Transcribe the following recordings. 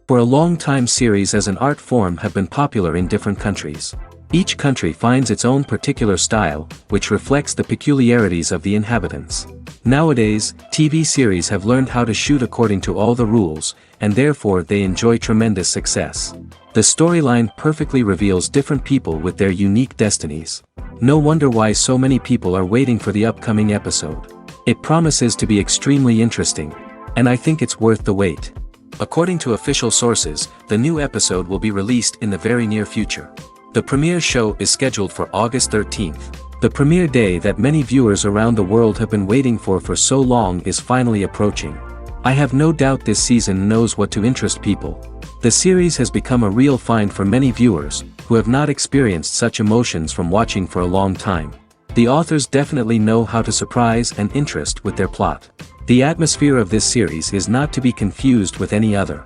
For a long time series as an art form have been popular in different countries. Each country finds its own particular style, which reflects the peculiarities of the inhabitants. Nowadays, TV series have learned how to shoot according to all the rules, and therefore they enjoy tremendous success. The storyline perfectly reveals different people with their unique destinies. No wonder why so many people are waiting for the upcoming episode. It promises to be extremely interesting, and I think it's worth the wait. According to official sources, the new episode will be released in the very near future. The premiere show is scheduled for August 13th. The premiere day that many viewers around the world have been waiting for so long is finally approaching. I have no doubt this season knows what to interest people. The series has become a real find for many viewers, who have not experienced such emotions from watching for a long time. The authors definitely know how to surprise and interest with their plot. The atmosphere of this series is not to be confused with any other.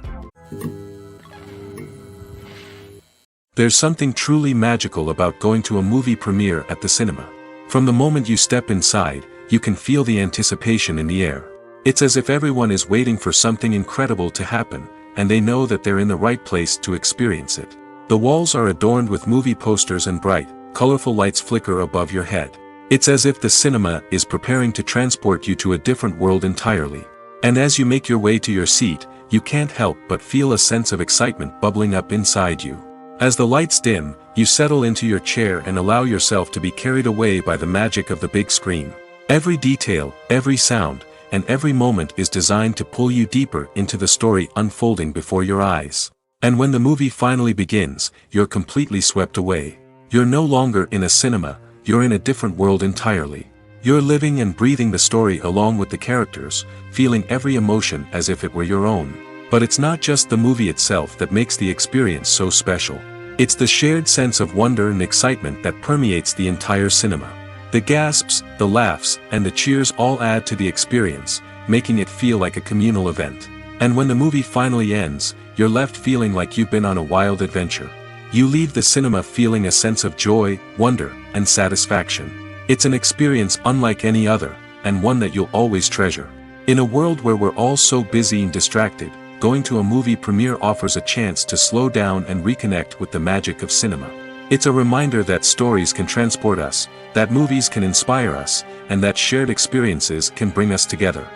There's something truly magical about going to a movie premiere at the cinema. From the moment you step inside, you can feel the anticipation in the air. It's as if everyone is waiting for something incredible to happen, and they know that they're in the right place to experience it. The walls are adorned with movie posters and bright, colorful lights flicker above your head. It's as if the cinema is preparing to transport you to a different world entirely. And as you make your way to your seat, you can't help but feel a sense of excitement bubbling up inside you. As the lights dim, you settle into your chair and allow yourself to be carried away by the magic of the big screen. Every detail, every sound, and every moment is designed to pull you deeper into the story unfolding before your eyes. And when the movie finally begins, you're completely swept away. You're no longer in a cinema, you're in a different world entirely. You're living and breathing the story along with the characters, feeling every emotion as if it were your own. But it's not just the movie itself that makes the experience so special. It's the shared sense of wonder and excitement that permeates the entire cinema. The gasps, the laughs, and the cheers all add to the experience, making it feel like a communal event. And when the movie finally ends, you're left feeling like you've been on a wild adventure. You leave the cinema feeling a sense of joy, wonder, and satisfaction. It's an experience unlike any other, and one that you'll always treasure. In a world where we're all so busy and distracted, going to a movie premiere offers a chance to slow down and reconnect with the magic of cinema. It's a reminder that stories can transport us, that movies can inspire us, and that shared experiences can bring us together.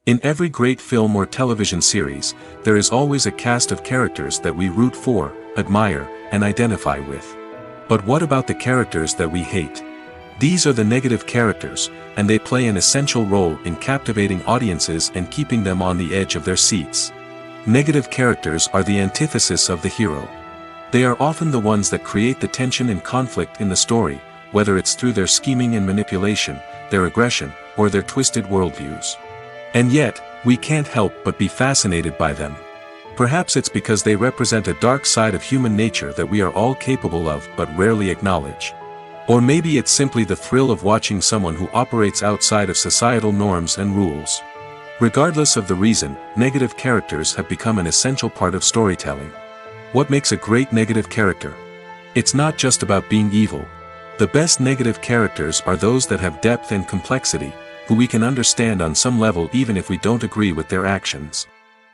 In every great film or television series, there is always a cast of characters that we root for, admire, and identify with. But what about the characters that we hate? These are the negative characters, and they play an essential role in captivating audiences and keeping them on the edge of their seats. Negative characters are the antithesis of the hero. They are often the ones that create the tension and conflict in the story, whether it's through their scheming and manipulation, their aggression, or their twisted worldviews. And yet, we can't help but be fascinated by them. Perhaps it's because they represent a dark side of human nature that we are all capable of but rarely acknowledge. Or maybe it's simply the thrill of watching someone who operates outside of societal norms and rules. Regardless of the reason, negative characters have become an essential part of storytelling. What makes a great negative character? It's not just about being evil. The best negative characters are those that have depth and complexity, who we can understand on some level even if we don't agree with their actions.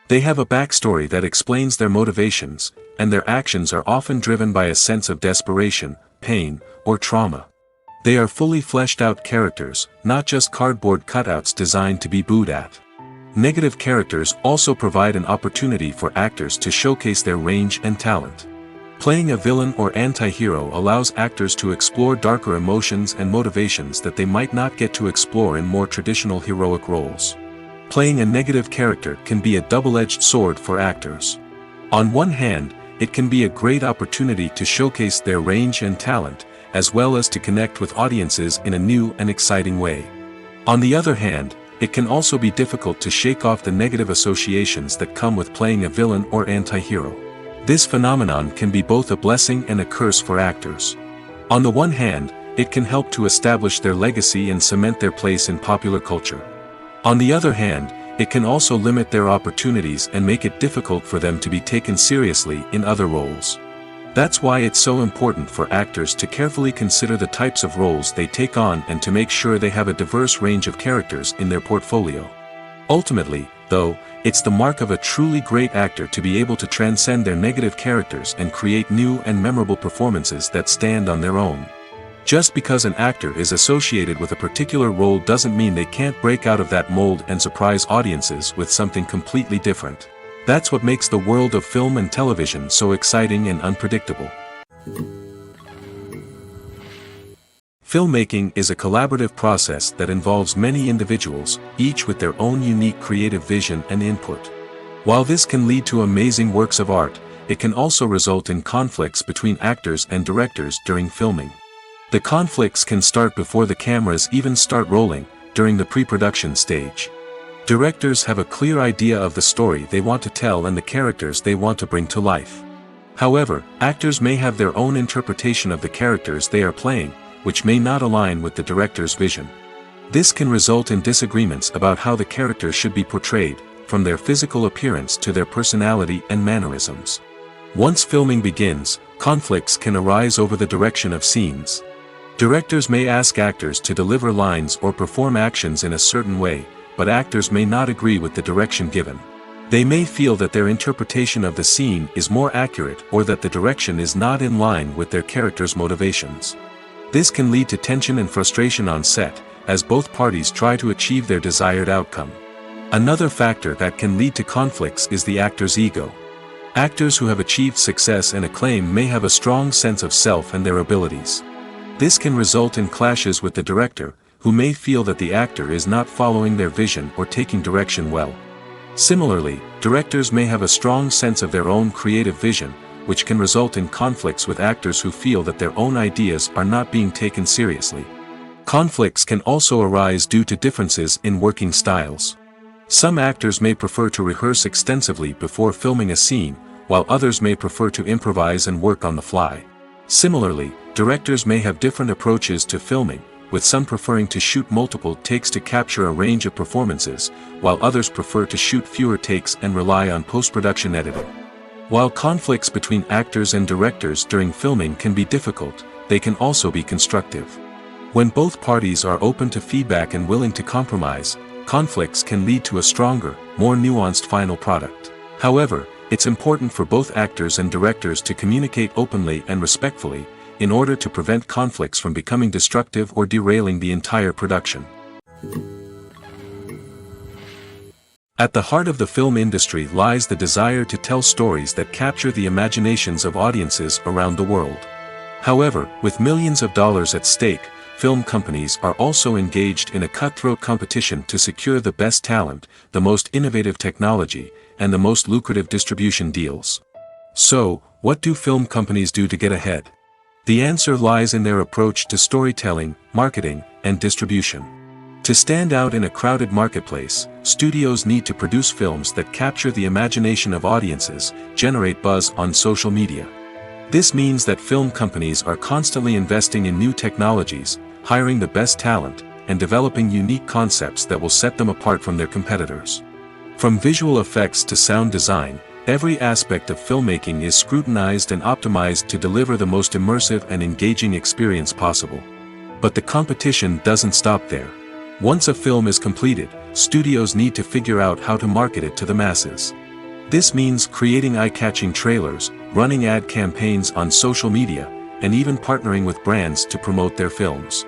They have a backstory that explains their motivations, and their actions are often driven by a sense of desperation, pain, or trauma. They are fully fleshed out characters, not just cardboard cutouts designed to be booed at. Negative characters also provide an opportunity for actors to showcase their range and talent. Playing a villain or anti-hero allows actors to explore darker emotions and motivations that they might not get to explore in more traditional heroic roles. Playing a negative character can be a double-edged sword for actors. On one hand, it can be a great opportunity to showcase their range and talent, as well as to connect with audiences in a new and exciting way. On the other hand, it can also be difficult to shake off the negative associations that come with playing a villain or anti-hero. This phenomenon can be both a blessing and a curse for actors. On the one hand, it can help to establish their legacy and cement their place in popular culture. On the other hand, it can also limit their opportunities and make it difficult for them to be taken seriously in other roles. That's why it's so important for actors to carefully consider the types of roles they take on and to make sure they have a diverse range of characters in their portfolio. Ultimately, though, it's the mark of a truly great actor to be able to transcend their negative characters and create new and memorable performances that stand on their own. Just because an actor is associated with a particular role doesn't mean they can't break out of that mold and surprise audiences with something completely different. That's what makes the world of film and television so exciting and unpredictable. Filmmaking is a collaborative process that involves many individuals, each with their own unique creative vision and input. While this can lead to amazing works of art, it can also result in conflicts between actors and directors during filming. The conflicts can start before the cameras even start rolling, during the pre-production stage. Directors have a clear idea of the story they want to tell and the characters they want to bring to life. However, actors may have their own interpretation of the characters they are playing, which may not align with the director's vision. This can result in disagreements about how the character should be portrayed, from their physical appearance to their personality and mannerisms. Once filming begins, conflicts can arise over the direction of scenes. Directors may ask actors to deliver lines or perform actions in a certain way, but actors may not agree with the direction given. They may feel that their interpretation of the scene is more accurate or that the direction is not in line with their character's motivations. This can lead to tension and frustration on set, as both parties try to achieve their desired outcome. Another factor that can lead to conflicts is the actor's ego. Actors who have achieved success and acclaim may have a strong sense of self and their abilities. This can result in clashes with the director, who may feel that the actor is not following their vision or taking direction well. Similarly, directors may have a strong sense of their own creative vision, which can result in conflicts with actors who feel that their own ideas are not being taken seriously. Conflicts can also arise due to differences in working styles. Some actors may prefer to rehearse extensively before filming a scene, while others may prefer to improvise and work on the fly. Similarly, directors may have different approaches to filming, with some preferring to shoot multiple takes to capture a range of performances, while others prefer to shoot fewer takes and rely on post-production editing. While conflicts between actors and directors during filming can be difficult, they can also be constructive. When both parties are open to feedback and willing to compromise, conflicts can lead to a stronger, more nuanced final product. However, it's important for both actors and directors to communicate openly and respectfully, in order to prevent conflicts from becoming destructive or derailing the entire production. At the heart of the film industry lies the desire to tell stories that capture the imaginations of audiences around the world. However, with millions of dollars at stake, film companies are also engaged in a cutthroat competition to secure the best talent, the most innovative technology, and the most lucrative distribution deals. So, what do film companies do to get ahead? The answer lies in their approach to storytelling, marketing, and distribution. To stand out in a crowded marketplace, studios need to produce films that capture the imagination of audiences, generate buzz on social media. This means that film companies are constantly investing in new technologies, hiring the best talent, and developing unique concepts that will set them apart from their competitors. From visual effects to sound design, every aspect of filmmaking is scrutinized and optimized to deliver the most immersive and engaging experience possible. But the competition doesn't stop there. Once a film is completed, studios need to figure out how to market it to the masses. This means creating eye-catching trailers, running ad campaigns on social media, and even partnering with brands to promote their films.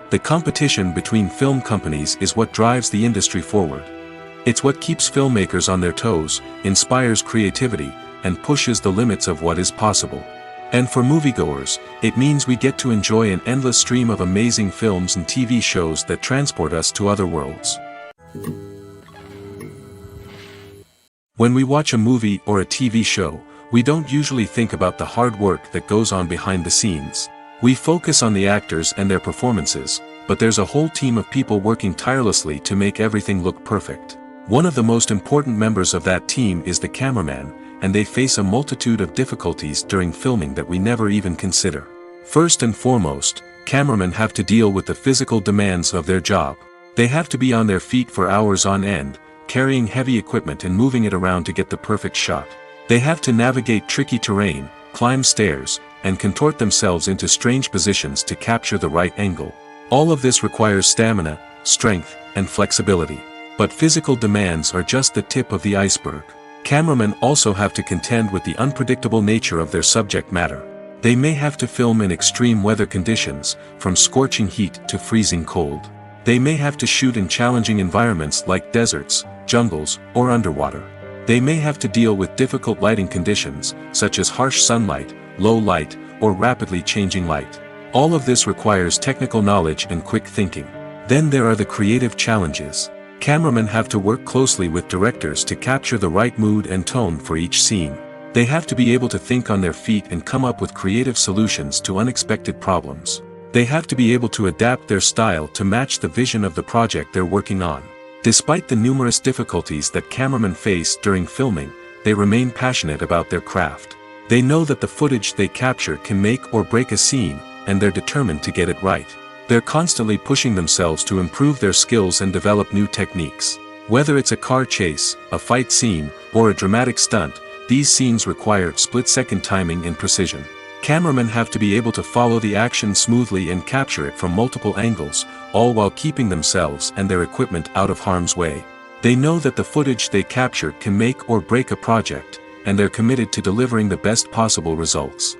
The competition between film companies is what drives the industry forward. It's what keeps filmmakers on their toes, inspires creativity, and pushes the limits of what is possible. And for moviegoers, it means we get to enjoy an endless stream of amazing films and TV shows that transport us to other worlds. When we watch a movie or a TV show, we don't usually think about the hard work that goes on behind the scenes. We focus on the actors and their performances, but there's a whole team of people working tirelessly to make everything look perfect. One of the most important members of that team is the cameraman, and they face a multitude of difficulties during filming that we never even consider. First and foremost, cameramen have to deal with the physical demands of their job. They have to be on their feet for hours on end, carrying heavy equipment and moving it around to get the perfect shot. They have to navigate tricky terrain, climb stairs, and contort themselves into strange positions to capture the right angle. All of this requires stamina, strength, and flexibility. But physical demands are just the tip of the iceberg. Cameramen also have to contend with the unpredictable nature of their subject matter. They may have to film in extreme weather conditions, from scorching heat to freezing cold. They may have to shoot in challenging environments like deserts, jungles, or underwater. They may have to deal with difficult lighting conditions, such as harsh sunlight, low light, or rapidly changing light. All of this requires technical knowledge and quick thinking. Then there are the creative challenges. Cameramen have to work closely with directors to capture the right mood and tone for each scene. They have to be able to think on their feet and come up with creative solutions to unexpected problems. They have to be able to adapt their style to match the vision of the project they're working on. Despite the numerous difficulties that cameramen face during filming, they remain passionate about their craft. They know that the footage they capture can make or break a scene, and they're determined to get it right. They're constantly pushing themselves to improve their skills and develop new techniques. Whether it's a car chase, a fight scene, or a dramatic stunt, these scenes require split-second timing and precision. Cameramen have to be able to follow the action smoothly and capture it from multiple angles, all while keeping themselves and their equipment out of harm's way. They know that the footage they capture can make or break a project, and they're committed to delivering the best possible results.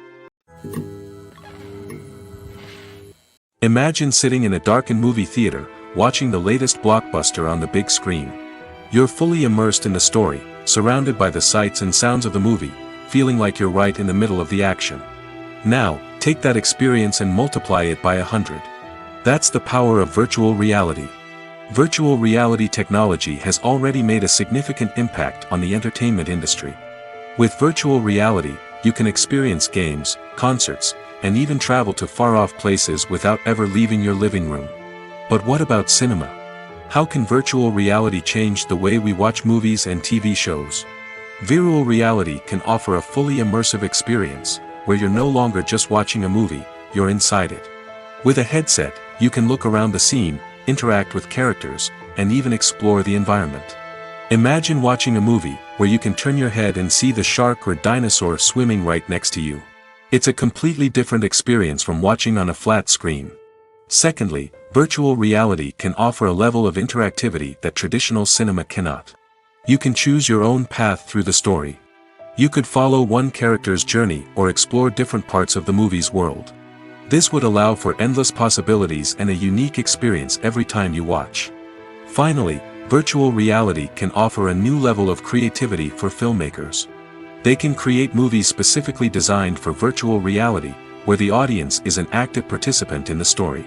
Imagine sitting in a darkened movie theater, watching the latest blockbuster on the big screen. You're fully immersed in the story, surrounded by the sights and sounds of the movie, feeling like you're right in the middle of the action. Now, take that experience and multiply it by 100. That's the power of virtual reality. Virtual reality technology has already made a significant impact on the entertainment industry. With virtual reality, you can experience games, concerts, and even travel to far-off places without ever leaving your living room. But what about cinema? How can virtual reality change the way we watch movies and TV shows? Virtual reality can offer a fully immersive experience, where you're no longer just watching a movie, you're inside it. With a headset, you can look around the scene, interact with characters, and even explore the environment. Imagine watching a movie, where you can turn your head and see the shark or dinosaur swimming right next to you. It's a completely different experience from watching on a flat screen. Secondly, virtual reality can offer a level of interactivity that traditional cinema cannot. You can choose your own path through the story. You could follow one character's journey or explore different parts of the movie's world. This would allow for endless possibilities and a unique experience every time you watch. Finally, virtual reality can offer a new level of creativity for filmmakers. They can create movies specifically designed for virtual reality, where the audience is an active participant in the story.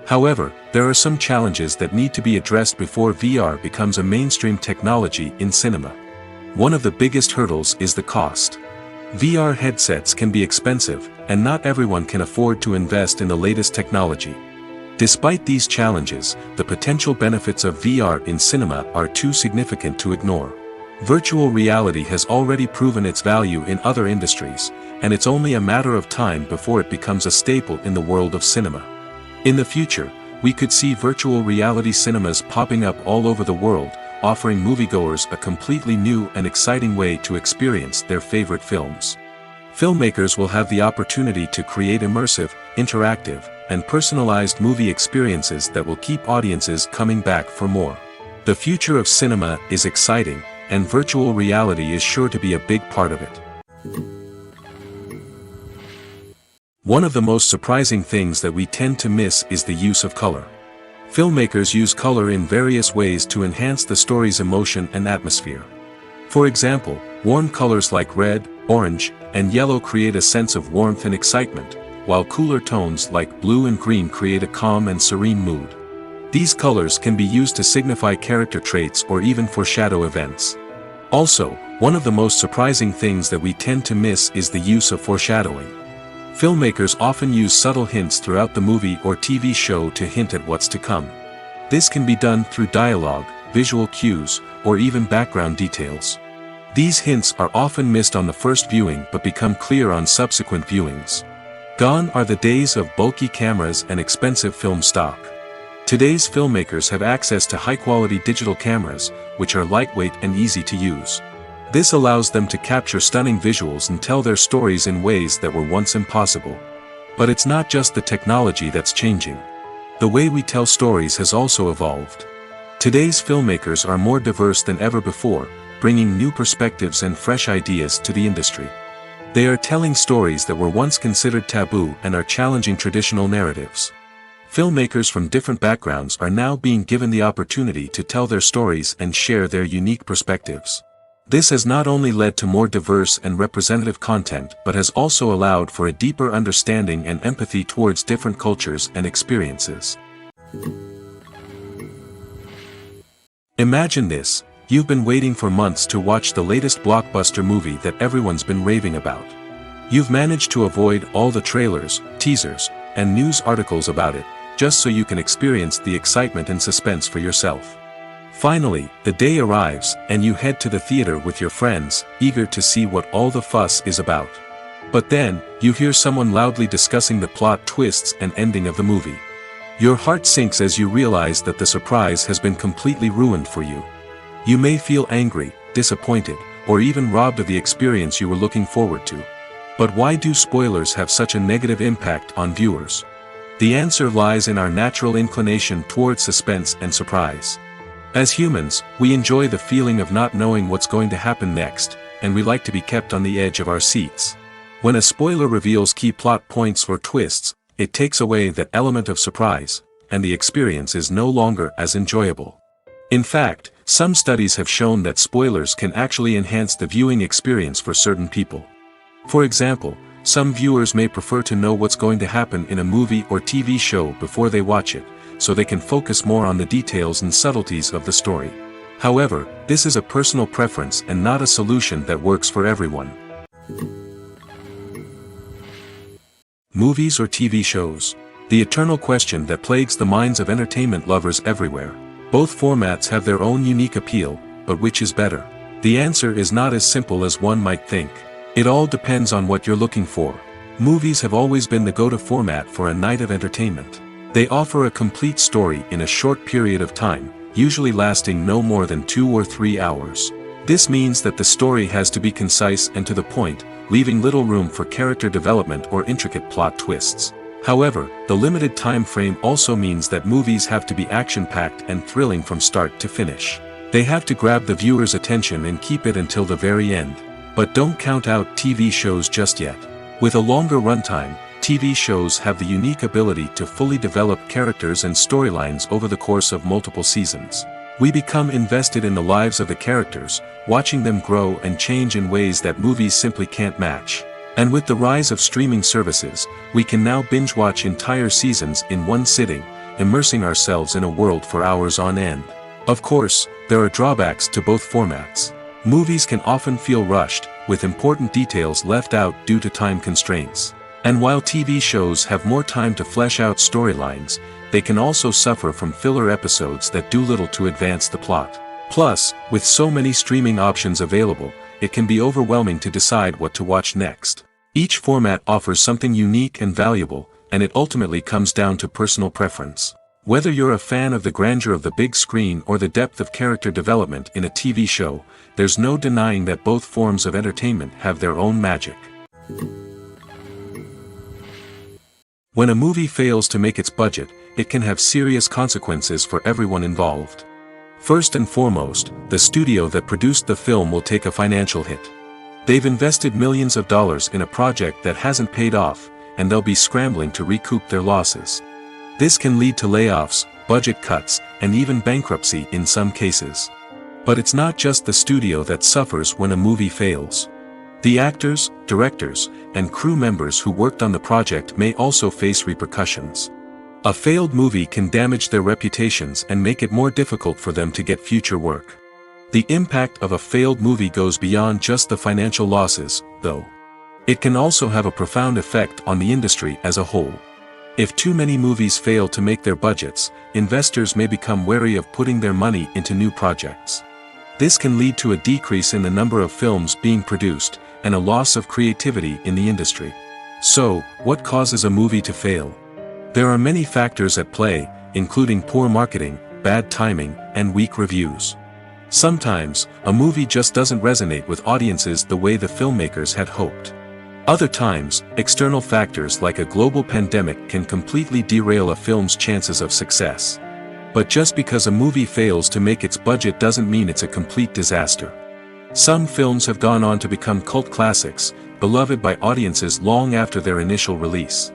However, there are some challenges that need to be addressed before VR becomes a mainstream technology in cinema. One of the biggest hurdles is the cost. VR headsets can be expensive, and not everyone can afford to invest in the latest technology. Despite these challenges, the potential benefits of VR in cinema are too significant to ignore. Virtual reality has already proven its value in other industries, and it's only a matter of time before it becomes a staple in the world of cinema. In the future, we could see virtual reality cinemas popping up all over the world, offering moviegoers a completely new and exciting way to experience their favorite films. Filmmakers will have the opportunity to create immersive, interactive, and personalized movie experiences that will keep audiences coming back for more. The future of cinema is exciting, and virtual reality is sure to be a big part of it. One of the most surprising things that we tend to miss is the use of color. Filmmakers use color in various ways to enhance the story's emotion and atmosphere. For example, warm colors like red, orange, and yellow create a sense of warmth and excitement, while cooler tones like blue and green create a calm and serene mood. These colors can be used to signify character traits or even foreshadow events. Also, one of the most surprising things that we tend to miss is the use of foreshadowing. Filmmakers often use subtle hints throughout the movie or TV show to hint at what's to come. This can be done through dialogue, visual cues, or even background details. These hints are often missed on the first viewing but become clear on subsequent viewings. Gone are the days of bulky cameras and expensive film stock. Today's filmmakers have access to high-quality digital cameras, which are lightweight and easy to use. This allows them to capture stunning visuals and tell their stories in ways that were once impossible. But it's not just the technology that's changing. The way we tell stories has also evolved. Today's filmmakers are more diverse than ever before, bringing new perspectives and fresh ideas to the industry. They are telling stories that were once considered taboo and are challenging traditional narratives. Filmmakers from different backgrounds are now being given the opportunity to tell their stories and share their unique perspectives. This has not only led to more diverse and representative content but has also allowed for a deeper understanding and empathy towards different cultures and experiences. Imagine this: you've been waiting for months to watch the latest blockbuster movie that everyone's been raving about. You've managed to avoid all the trailers, teasers, and news articles about it, just so you can experience the excitement and suspense for yourself. Finally, the day arrives, and you head to the theater with your friends, eager to see what all the fuss is about. But then, you hear someone loudly discussing the plot twists and ending of the movie. Your heart sinks as you realize that the surprise has been completely ruined for you. You may feel angry, disappointed, or even robbed of the experience you were looking forward to. But why do spoilers have such a negative impact on viewers? The answer lies in our natural inclination toward suspense and surprise. As humans, we enjoy the feeling of not knowing what's going to happen next, and we like to be kept on the edge of our seats. When a spoiler reveals key plot points or twists, it takes away that element of surprise, and the experience is no longer as enjoyable. In fact, some studies have shown that spoilers can actually enhance the viewing experience for certain people. For example, some viewers may prefer to know what's going to happen in a movie or TV show before they watch it, so they can focus more on the details and subtleties of the story. However, this is a personal preference and not a solution that works for everyone. Movies or TV shows? The eternal question that plagues the minds of entertainment lovers everywhere. Both formats have their own unique appeal, but which is better? The answer is not as simple as one might think. It all depends on what you're looking for. Movies have always been the go-to format for a night of entertainment. They offer a complete story in a short period of time, usually lasting no more than 2 or 3 hours. This means that the story has to be concise and to the point, leaving little room for character development or intricate plot twists. However, the limited time frame also means that movies have to be action-packed and thrilling from start to finish. They have to grab the viewer's attention and keep it until the very end. But don't count out TV shows just yet. With a longer runtime, TV shows have the unique ability to fully develop characters and storylines over the course of multiple seasons. We become invested in the lives of the characters, watching them grow and change in ways that movies simply can't match. And with the rise of streaming services, we can now binge-watch entire seasons in one sitting, immersing ourselves in a world for hours on end. Of course, there are drawbacks to both formats. Movies can often feel rushed, with important details left out due to time constraints. And while TV shows have more time to flesh out storylines, they can also suffer from filler episodes that do little to advance the plot. Plus, with so many streaming options available, it can be overwhelming to decide what to watch next. Each format offers something unique and valuable, and it ultimately comes down to personal preference. Whether you're a fan of the grandeur of the big screen or the depth of character development in a TV show, there's no denying that both forms of entertainment have their own magic. When a movie fails to make its budget, it can have serious consequences for everyone involved. First and foremost, the studio that produced the film will take a financial hit. They've invested millions of dollars in a project that hasn't paid off, and they'll be scrambling to recoup their losses. This can lead to layoffs, budget cuts, and even bankruptcy in some cases. But it's not just the studio that suffers when a movie fails. The actors, directors, and crew members who worked on the project may also face repercussions. A failed movie can damage their reputations and make it more difficult for them to get future work. The impact of a failed movie goes beyond just the financial losses, though. It can also have a profound effect on the industry as a whole. If too many movies fail to make their budgets, investors may become wary of putting their money into new projects. This can lead to a decrease in the number of films being produced, and a loss of creativity in the industry. So, what causes a movie to fail? There are many factors at play, including poor marketing, bad timing, and weak reviews. Sometimes, a movie just doesn't resonate with audiences the way the filmmakers had hoped. Other times, external factors like a global pandemic can completely derail a film's chances of success. But just because a movie fails to make its budget doesn't mean it's a complete disaster. Some films have gone on to become cult classics, beloved by audiences long after their initial release.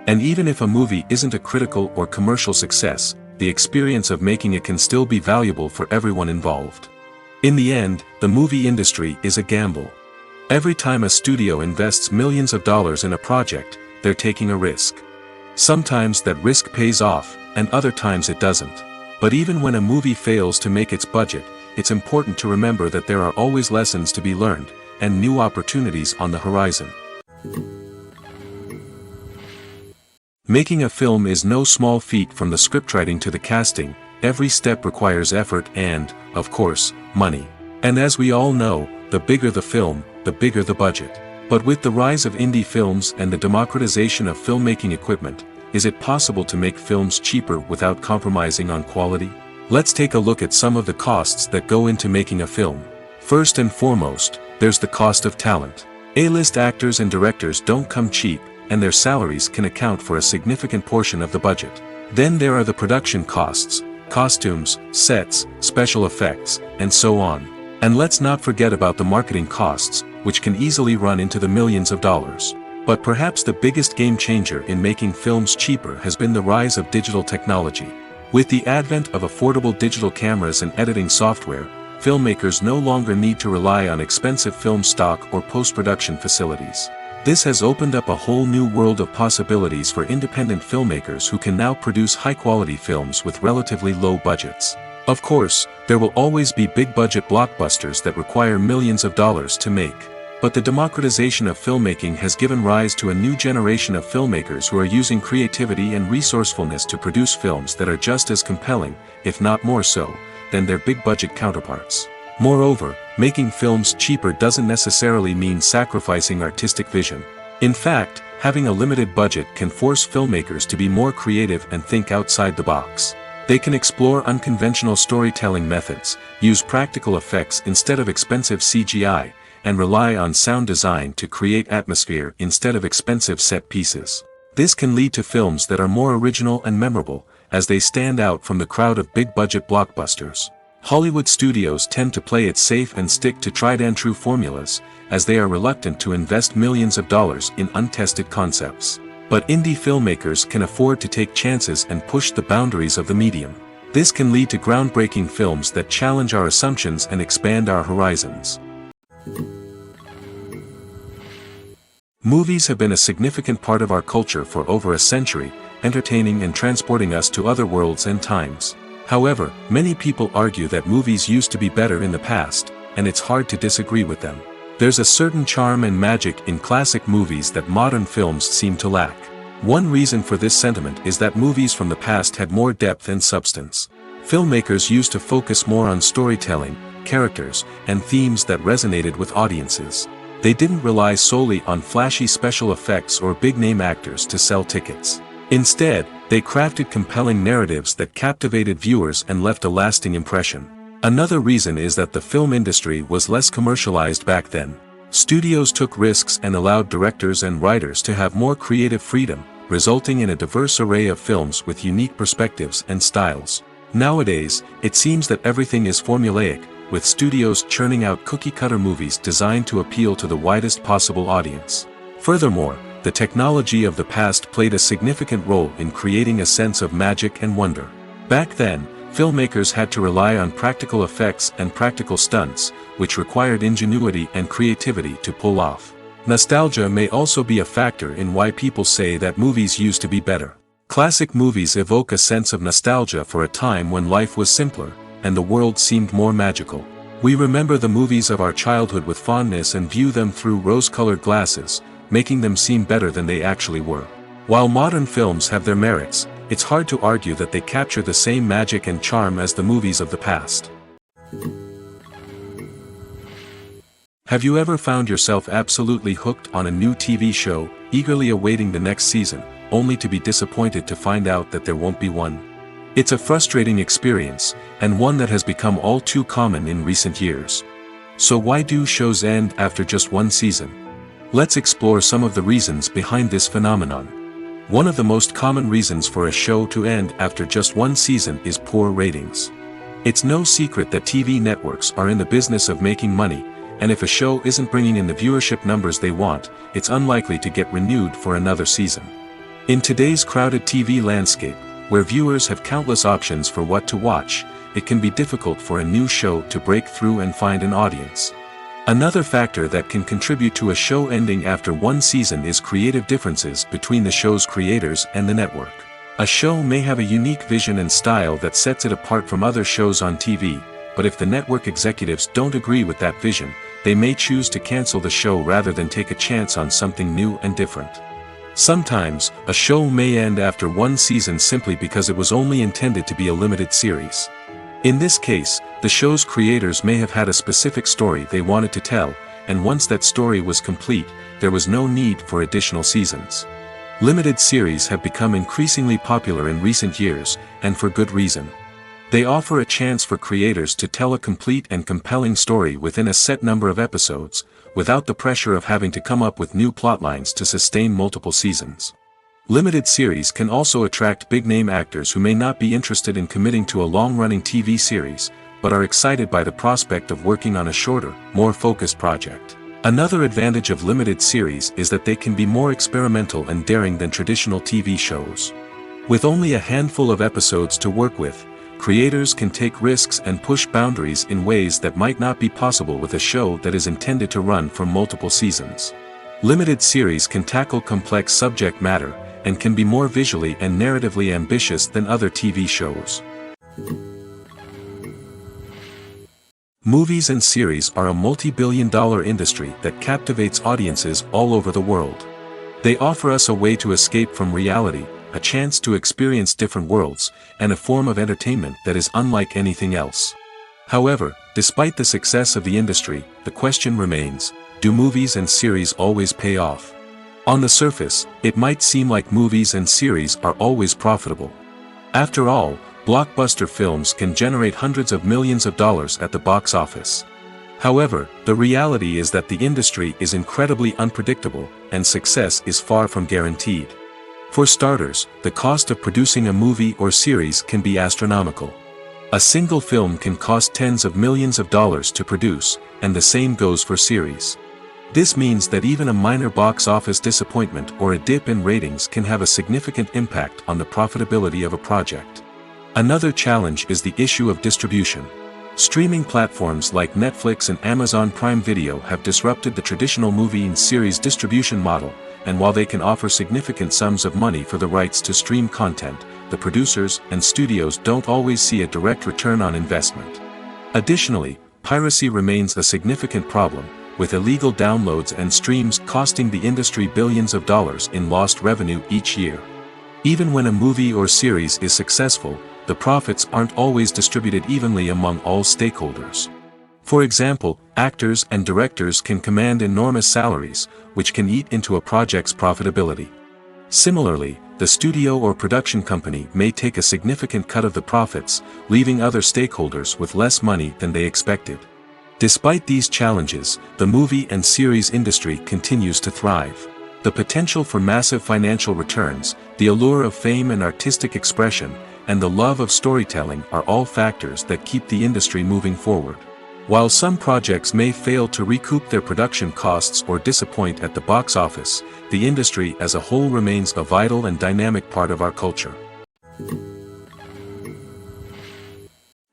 And even if a movie isn't a critical or commercial success, the experience of making it can still be valuable for everyone involved. In the end, the movie industry is a gamble. Every time a studio invests millions of dollars in a project, they're taking a risk. Sometimes that risk pays off, and other times it doesn't. But even when a movie fails to make its budget, it's important to remember that there are always lessons to be learned, and new opportunities on the horizon. Making a film is no small feat. From the scriptwriting to the casting, every step requires effort and, of course, money. And as we all know, the bigger the film, the bigger the budget. But with the rise of indie films and the democratization of filmmaking equipment, is it possible to make films cheaper without compromising on quality? Let's take a look at some of the costs that go into making a film. First and foremost, there's the cost of talent. A-list actors and directors don't come cheap, and their salaries can account for a significant portion of the budget. Then there are the production costs, costumes, sets, special effects, and so on. And let's not forget about the marketing costs, which can easily run into the millions of dollars. But perhaps the biggest game changer in making films cheaper has been the rise of digital technology. With the advent of affordable digital cameras and editing software, filmmakers no longer need to rely on expensive film stock or post-production facilities. This has opened up a whole new world of possibilities for independent filmmakers who can now produce high-quality films with relatively low budgets. Of course, there will always be big-budget blockbusters that require millions of dollars to make. But the democratization of filmmaking has given rise to a new generation of filmmakers who are using creativity and resourcefulness to produce films that are just as compelling, if not more so, than their big-budget counterparts. Moreover, making films cheaper doesn't necessarily mean sacrificing artistic vision. In fact, having a limited budget can force filmmakers to be more creative and think outside the box. They can explore unconventional storytelling methods, use practical effects instead of expensive CGI, and rely on sound design to create atmosphere instead of expensive set pieces. This can lead to films that are more original and memorable, as they stand out from the crowd of big-budget blockbusters. Hollywood studios tend to play it safe and stick to tried-and-true formulas, as they are reluctant to invest millions of dollars in untested concepts. But indie filmmakers can afford to take chances and push the boundaries of the medium. This can lead to groundbreaking films that challenge our assumptions and expand our horizons. Movies have been a significant part of our culture for over a century, entertaining and transporting us to other worlds and times. However, many people argue that movies used to be better in the past, and it's hard to disagree with them. There's a certain charm and magic in classic movies that modern films seem to lack. One reason for this sentiment is that movies from the past had more depth and substance. Filmmakers used to focus more on storytelling, characters, and themes that resonated with audiences. They didn't rely solely on flashy special effects or big-name actors to sell tickets. Instead, they crafted compelling narratives that captivated viewers and left a lasting impression. Another reason is that the film industry was less commercialized back then. Studios took risks and allowed directors and writers to have more creative freedom, resulting in a diverse array of films with unique perspectives and styles. Nowadays, it seems that everything is formulaic, with studios churning out cookie-cutter movies designed to appeal to the widest possible audience. Furthermore, the technology of the past played a significant role in creating a sense of magic and wonder. Back then, filmmakers had to rely on practical effects and practical stunts, which required ingenuity and creativity to pull off. Nostalgia may also be a factor in why people say that movies used to be better. Classic movies evoke a sense of nostalgia for a time when life was simpler, and the world seemed more magical. We remember the movies of our childhood with fondness and view them through rose-colored glasses, making them seem better than they actually were. While modern films have their merits, it's hard to argue that they capture the same magic and charm as the movies of the past. Have you ever found yourself absolutely hooked on a new TV show, eagerly awaiting the next season, only to be disappointed to find out that there won't be one? It's a frustrating experience, and one that has become all too common in recent years. So why do shows end after just one season? Let's explore some of the reasons behind this phenomenon. One of the most common reasons for a show to end after just one season is poor ratings. It's no secret that TV networks are in the business of making money, and if a show isn't bringing in the viewership numbers they want, it's unlikely to get renewed for another season. In today's crowded TV landscape, where viewers have countless options for what to watch, it can be difficult for a new show to break through and find an audience. Another factor that can contribute to a show ending after one season is creative differences between the show's creators and the network. A show may have a unique vision and style that sets it apart from other shows on TV, but if the network executives don't agree with that vision, they may choose to cancel the show rather than take a chance on something new and different. Sometimes, a show may end after one season simply because it was only intended to be a limited series. In this case, the show's creators may have had a specific story they wanted to tell, and once that story was complete, there was no need for additional seasons. Limited series have become increasingly popular in recent years, and for good reason. They offer a chance for creators to tell a complete and compelling story within a set number of episodes, without the pressure of having to come up with new plotlines to sustain multiple seasons. Limited series can also attract big-name actors who may not be interested in committing to a long-running TV series, but are excited by the prospect of working on a shorter, more focused project. Another advantage of limited series is that they can be more experimental and daring than traditional TV shows. With only a handful of episodes to work with, creators can take risks and push boundaries in ways that might not be possible with a show that is intended to run for multiple seasons. Limited series can tackle complex subject matter, and can be more visually and narratively ambitious than other TV shows. Movies and series are a multi-billion-dollar industry that captivates audiences all over the world. They offer us a way to escape from reality, a chance to experience different worlds, and a form of entertainment that is unlike anything else. However, despite the success of the industry, the question remains, do movies and series always pay off? On the surface, it might seem like movies and series are always profitable. After all, blockbuster films can generate hundreds of millions of dollars at the box office. However, the reality is that the industry is incredibly unpredictable, and success is far from guaranteed. For starters, the cost of producing a movie or series can be astronomical. A single film can cost tens of millions of dollars to produce, and the same goes for series. This means that even a minor box office disappointment or a dip in ratings can have a significant impact on the profitability of a project. Another challenge is the issue of distribution. Streaming platforms like Netflix and Amazon Prime Video have disrupted the traditional movie and series distribution model, and while they can offer significant sums of money for the rights to stream content, the producers and studios don't always see a direct return on investment. Additionally, piracy remains a significant problem, with illegal downloads and streams costing the industry billions of dollars in lost revenue each year. Even when a movie or series is successful, the profits aren't always distributed evenly among all stakeholders. For example, actors and directors can command enormous salaries, which can eat into a project's profitability. Similarly, the studio or production company may take a significant cut of the profits, leaving other stakeholders with less money than they expected. Despite these challenges, the movie and series industry continues to thrive. The potential for massive financial returns, the allure of fame and artistic expression, and the love of storytelling are all factors that keep the industry moving forward. While some projects may fail to recoup their production costs or disappoint at the box office, the industry as a whole remains a vital and dynamic part of our culture.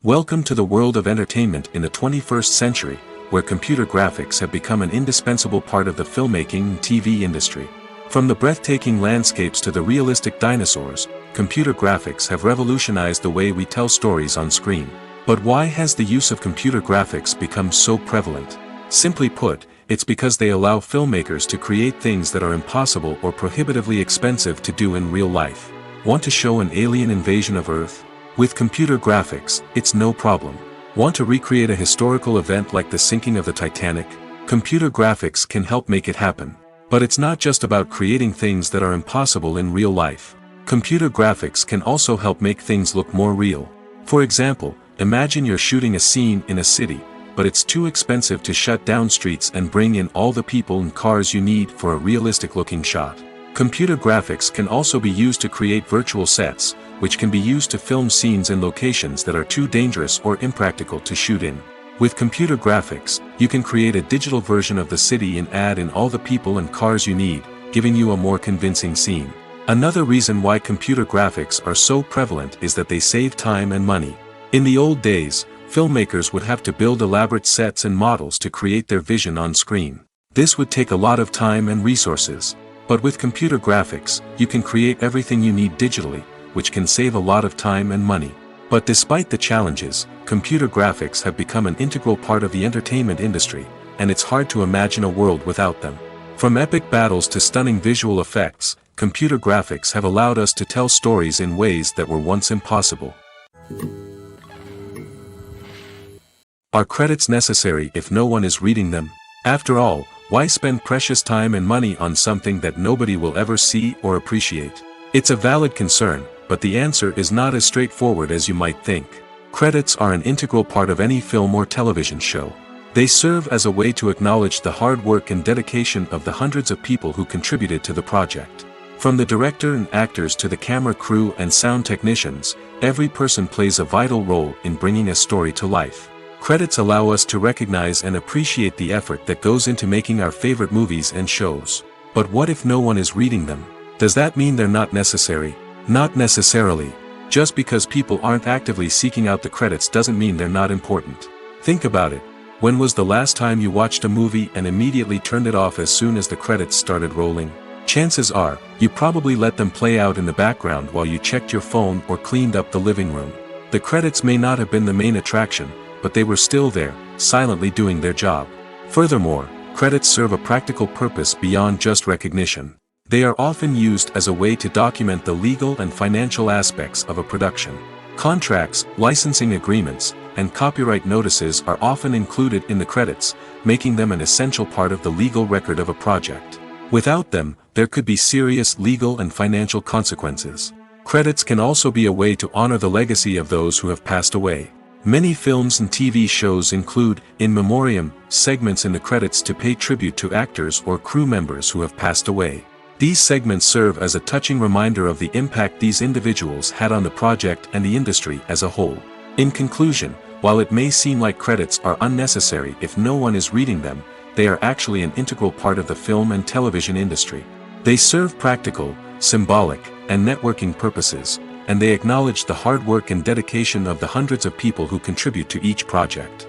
Welcome to the world of entertainment in the 21st century, where computer graphics have become an indispensable part of the filmmaking and TV industry. From the breathtaking landscapes to the realistic dinosaurs, computer graphics have revolutionized the way we tell stories on screen. But why has the use of computer graphics become so prevalent? Simply put, it's because they allow filmmakers to create things that are impossible or prohibitively expensive to do in real life. Want to show an alien invasion of Earth? With computer graphics, it's no problem. Want to recreate a historical event like the sinking of the Titanic? Computer graphics can help make it happen. But it's not just about creating things that are impossible in real life. Computer graphics can also help make things look more real. For example, imagine you're shooting a scene in a city, but it's too expensive to shut down streets and bring in all the people and cars you need for a realistic-looking shot. Computer graphics can also be used to create virtual sets, which can be used to film scenes in locations that are too dangerous or impractical to shoot in. With computer graphics, you can create a digital version of the city and add in all the people and cars you need, giving you a more convincing scene. Another reason why computer graphics are so prevalent is that they save time and money. In the old days, filmmakers would have to build elaborate sets and models to create their vision on screen. This would take a lot of time and resources. But with computer graphics, you can create everything you need digitally, which can save a lot of time and money. But despite the challenges, computer graphics have become an integral part of the entertainment industry, and it's hard to imagine a world without them. From epic battles to stunning visual effects, computer graphics have allowed us to tell stories in ways that were once impossible. Are credits necessary if no one is reading them? After all, why spend precious time and money on something that nobody will ever see or appreciate? It's a valid concern, but the answer is not as straightforward as you might think. Credits are an integral part of any film or television show. They serve as a way to acknowledge the hard work and dedication of the hundreds of people who contributed to the project. From the director and actors to the camera crew and sound technicians, every person plays a vital role in bringing a story to life. Credits allow us to recognize and appreciate the effort that goes into making our favorite movies and shows. But what if no one is reading them? Does that mean they're not necessary? Not necessarily. Just because people aren't actively seeking out the credits doesn't mean they're not important. Think about it. When was the last time you watched a movie and immediately turned it off as soon as the credits started rolling? Chances are, you probably let them play out in the background while you checked your phone or cleaned up the living room. The credits may not have been the main attraction, but they were still there, silently doing their job. Furthermore, credits serve a practical purpose beyond just recognition. They are often used as a way to document the legal and financial aspects of a production. Contracts, licensing agreements, and copyright notices are often included in the credits, making them an essential part of the legal record of a project. Without them, there could be serious legal and financial consequences. Credits can also be a way to honor the legacy of those who have passed away. Many films and TV shows include, in memoriam, segments in the credits to pay tribute to actors or crew members who have passed away. These segments serve as a touching reminder of the impact these individuals had on the project and the industry as a whole. In conclusion, while it may seem like credits are unnecessary if no one is reading them, they are actually an integral part of the film and television industry. They serve practical, symbolic, and networking purposes, and they acknowledge the hard work and dedication of the hundreds of people who contribute to each project.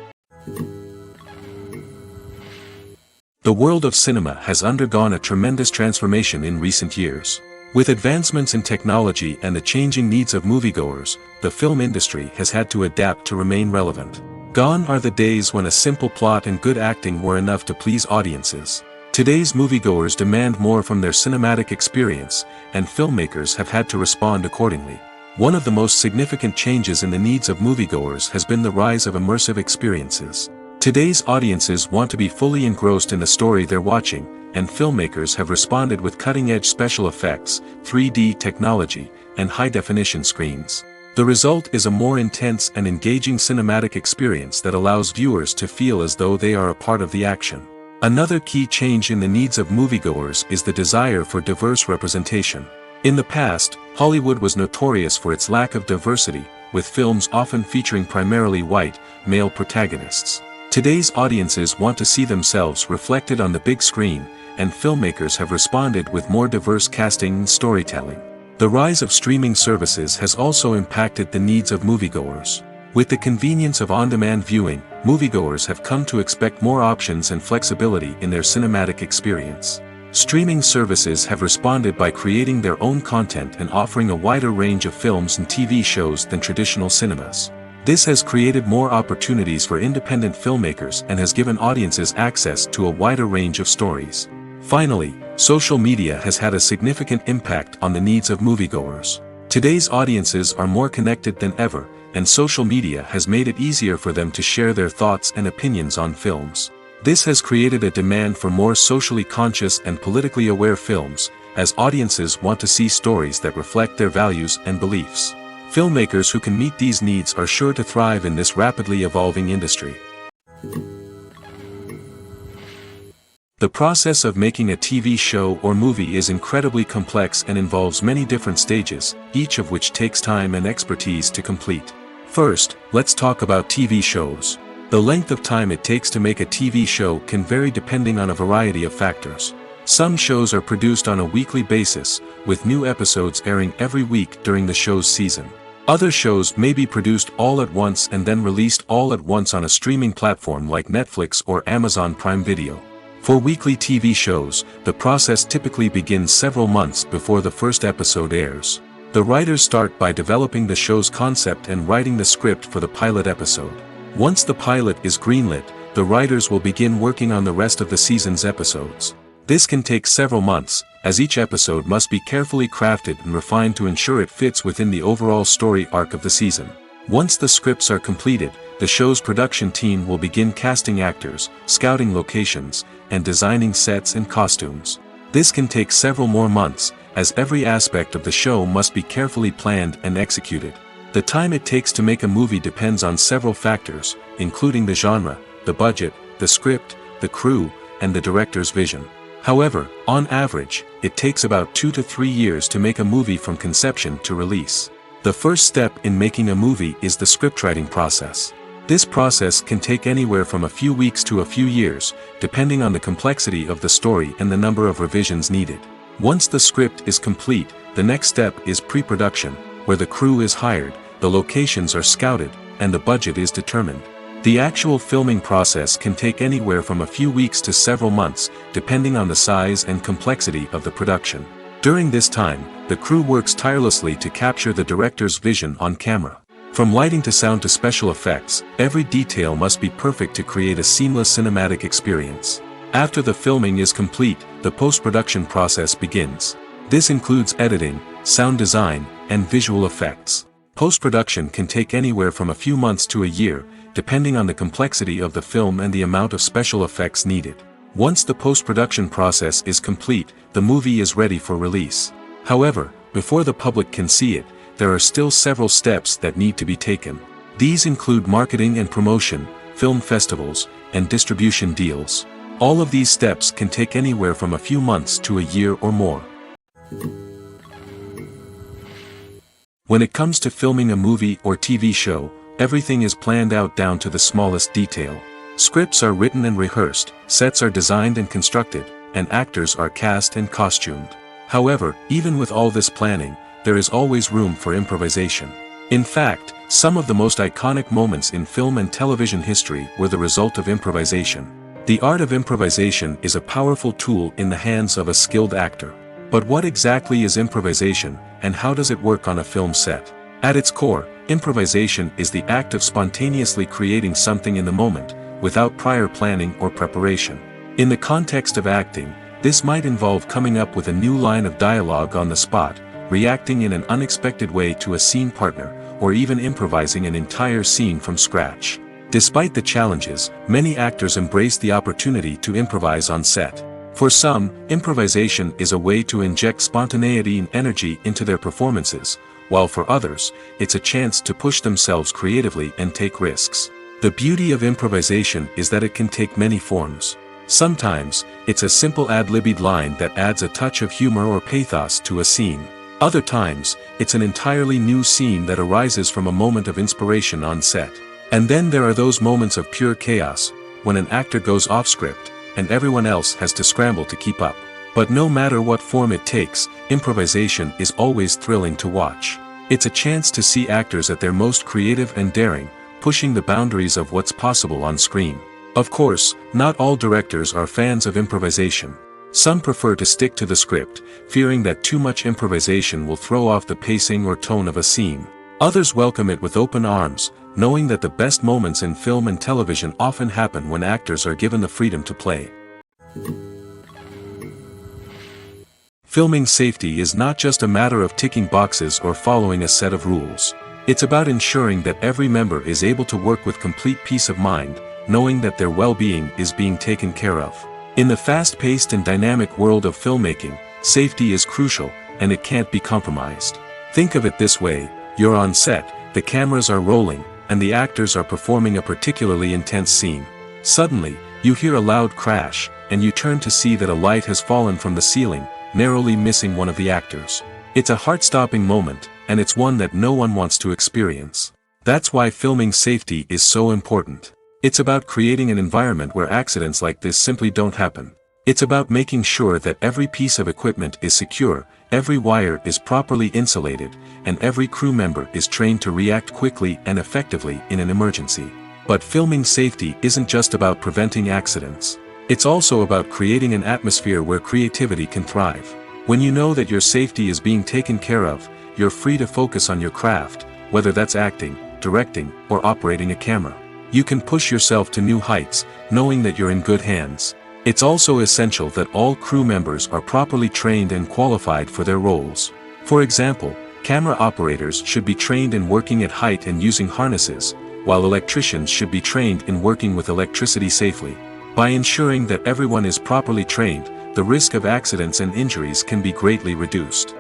The world of cinema has undergone a tremendous transformation in recent years. With advancements in technology and the changing needs of moviegoers, the film industry has had to adapt to remain relevant. Gone are the days when a simple plot and good acting were enough to please audiences. Today's moviegoers demand more from their cinematic experience, and filmmakers have had to respond accordingly. One of the most significant changes in the needs of moviegoers has been the rise of immersive experiences. Today's audiences want to be fully engrossed in the story they're watching, and filmmakers have responded with cutting-edge special effects, 3D technology, and high-definition screens. The result is a more intense and engaging cinematic experience that allows viewers to feel as though they are a part of the action. Another key change in the needs of moviegoers is the desire for diverse representation. In the past, Hollywood was notorious for its lack of diversity, with films often featuring primarily white, male protagonists. Today's audiences want to see themselves reflected on the big screen, and filmmakers have responded with more diverse casting and storytelling. The rise of streaming services has also impacted the needs of moviegoers. With the convenience of on-demand viewing, moviegoers have come to expect more options and flexibility in their cinematic experience. Streaming services have responded by creating their own content and offering a wider range of films and TV shows than traditional cinemas. This has created more opportunities for independent filmmakers and has given audiences access to a wider range of stories. Finally, social media has had a significant impact on the needs of moviegoers. Today's audiences are more connected than ever, and social media has made it easier for them to share their thoughts and opinions on films. This has created a demand for more socially conscious and politically aware films, as audiences want to see stories that reflect their values and beliefs. Filmmakers who can meet these needs are sure to thrive in this rapidly evolving industry. The process of making a TV show or movie is incredibly complex and involves many different stages, each of which takes time and expertise to complete. First, let's talk about TV shows. The length of time it takes to make a TV show can vary depending on a variety of factors. Some shows are produced on a weekly basis, with new episodes airing every week during the show's season. Other shows may be produced all at once and then released all at once on a streaming platform like Netflix or Amazon Prime Video. For weekly TV shows, the process typically begins several months before the first episode airs. The writers start by developing the show's concept and writing the script for the pilot episode. Once the pilot is greenlit, the writers will begin working on the rest of the season's episodes. This can take several months, as each episode must be carefully crafted and refined to ensure it fits within the overall story arc of the season. Once the scripts are completed, the show's production team will begin casting actors, scouting locations, and designing sets and costumes. This can take several more months, as every aspect of the show must be carefully planned and executed. The time it takes to make a movie depends on several factors, including the genre, the budget, the script, the crew, and the director's vision. However, on average, it takes about 2 to 3 years to make a movie from conception to release. The first step in making a movie is the scriptwriting process. This process can take anywhere from a few weeks to a few years, depending on the complexity of the story and the number of revisions needed. Once the script is complete, the next step is pre-production, where the crew is hired, the locations are scouted, and the budget is determined. The actual filming process can take anywhere from a few weeks to several months, depending on the size and complexity of the production. During this time, the crew works tirelessly to capture the director's vision on camera. From lighting to sound to special effects, every detail must be perfect to create a seamless cinematic experience. After the filming is complete, the post-production process begins. This includes editing, sound design, and visual effects. Post-production can take anywhere from a few months to a year, depending on the complexity of the film and the amount of special effects needed. Once the post-production process is complete, the movie is ready for release. However, before the public can see it, there are still several steps that need to be taken. These include marketing and promotion, film festivals, and distribution deals. All of these steps can take anywhere from a few months to a year or more. When it comes to filming a movie or TV show, everything is planned out down to the smallest detail. Scripts are written and rehearsed, sets are designed and constructed, and actors are cast and costumed. However, even with all this planning, there is always room for improvisation. In fact, some of the most iconic moments in film and television history were the result of improvisation. The art of improvisation is a powerful tool in the hands of a skilled actor. But what exactly is improvisation, and how does it work on a film set? At its core, improvisation is the act of spontaneously creating something in the moment, without prior planning or preparation. In the context of acting, this might involve coming up with a new line of dialogue on the spot, reacting in an unexpected way to a scene partner, or even improvising an entire scene from scratch. Despite the challenges, many actors embrace the opportunity to improvise on set. For some, improvisation is a way to inject spontaneity and energy into their performances, while for others, it's a chance to push themselves creatively and take risks. The beauty of improvisation is that it can take many forms. Sometimes, it's a simple ad-libbed line that adds a touch of humor or pathos to a scene. Other times, it's an entirely new scene that arises from a moment of inspiration on set. And then there are those moments of pure chaos, when an actor goes off script, and everyone else has to scramble to keep up. But no matter what form it takes, improvisation is always thrilling to watch. It's a chance to see actors at their most creative and daring, pushing the boundaries of what's possible on screen. Of course, not all directors are fans of improvisation. Some prefer to stick to the script, fearing that too much improvisation will throw off the pacing or tone of a scene. Others welcome it with open arms, knowing that the best moments in film and television often happen when actors are given the freedom to play. Filming safety is not just a matter of ticking boxes or following a set of rules. It's about ensuring that every member is able to work with complete peace of mind, knowing that their well-being is being taken care of. In the fast-paced and dynamic world of filmmaking, safety is crucial, and it can't be compromised. Think of it this way: you're on set, the cameras are rolling, and the actors are performing a particularly intense scene. Suddenly, You hear a loud crash, and you turn to see that a light has fallen from the ceiling, narrowly missing one of the actors. It's a heart-stopping moment, and it's one that no one wants to experience. That's why filming safety is so important. It's about creating an environment where accidents like this simply don't happen. It's about making sure that every piece of equipment is secure, every wire is properly insulated, and every crew member is trained to react quickly and effectively in an emergency. But filming safety isn't just about preventing accidents. It's also about creating an atmosphere where creativity can thrive. When you know that your safety is being taken care of, you're free to focus on your craft, whether that's acting, directing, or operating a camera. You can push yourself to new heights, knowing that you're in good hands. It's also essential that all crew members are properly trained and qualified for their roles. For example, camera operators should be trained in working at height and using harnesses, while electricians should be trained in working with electricity safely. By ensuring that everyone is properly trained, the risk of accidents and injuries can be greatly reduced.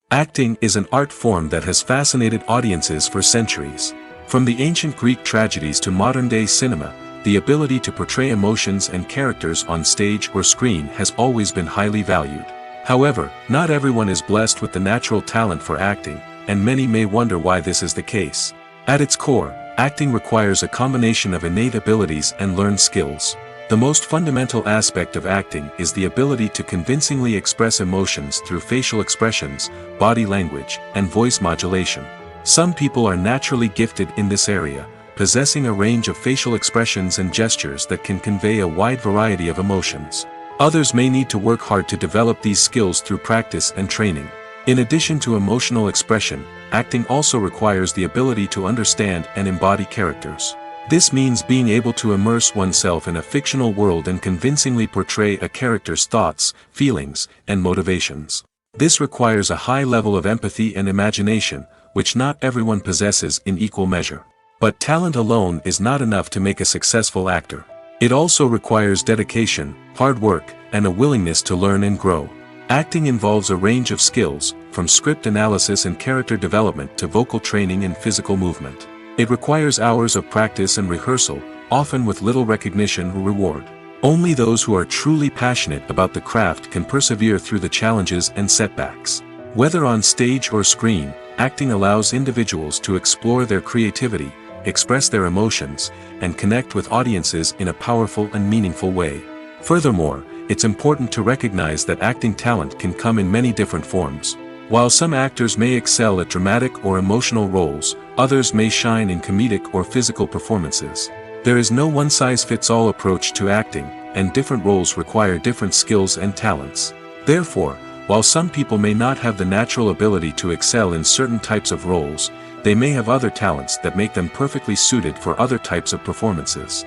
Acting is an art form that has fascinated audiences for centuries. From the ancient Greek tragedies to modern-day cinema, the ability to portray emotions and characters on stage or screen has always been highly valued. However, not everyone is blessed with the natural talent for acting, and many may wonder why this is the case. At its core, acting requires a combination of innate abilities and learned skills. The most fundamental aspect of acting is the ability to convincingly express emotions through facial expressions, body language, and voice modulation. Some people are naturally gifted in this area, possessing a range of facial expressions and gestures that can convey a wide variety of emotions. Others may need to work hard to develop these skills through practice and training. In addition to emotional expression, acting also requires the ability to understand and embody characters. This means being able to immerse oneself in a fictional world and convincingly portray a character's thoughts, feelings, and motivations. This requires a high level of empathy and imagination, which not everyone possesses in equal measure. But talent alone is not enough to make a successful actor. It also requires dedication, hard work, and a willingness to learn and grow. Acting involves a range of skills, from script analysis and character development to vocal training and physical movement. It requires hours of practice and rehearsal, often with little recognition or reward. Only those who are truly passionate about the craft can persevere through the challenges and setbacks. Whether on stage or screen, acting allows individuals to explore their creativity, express their emotions, and connect with audiences in a powerful and meaningful way. Furthermore, it's important to recognize that acting talent can come in many different forms. While some actors may excel at dramatic or emotional roles, others may shine in comedic or physical performances. There is no one-size-fits-all approach to acting, and different roles require different skills and talents. Therefore, while some people may not have the natural ability to excel in certain types of roles, they may have other talents that make them perfectly suited for other types of performances.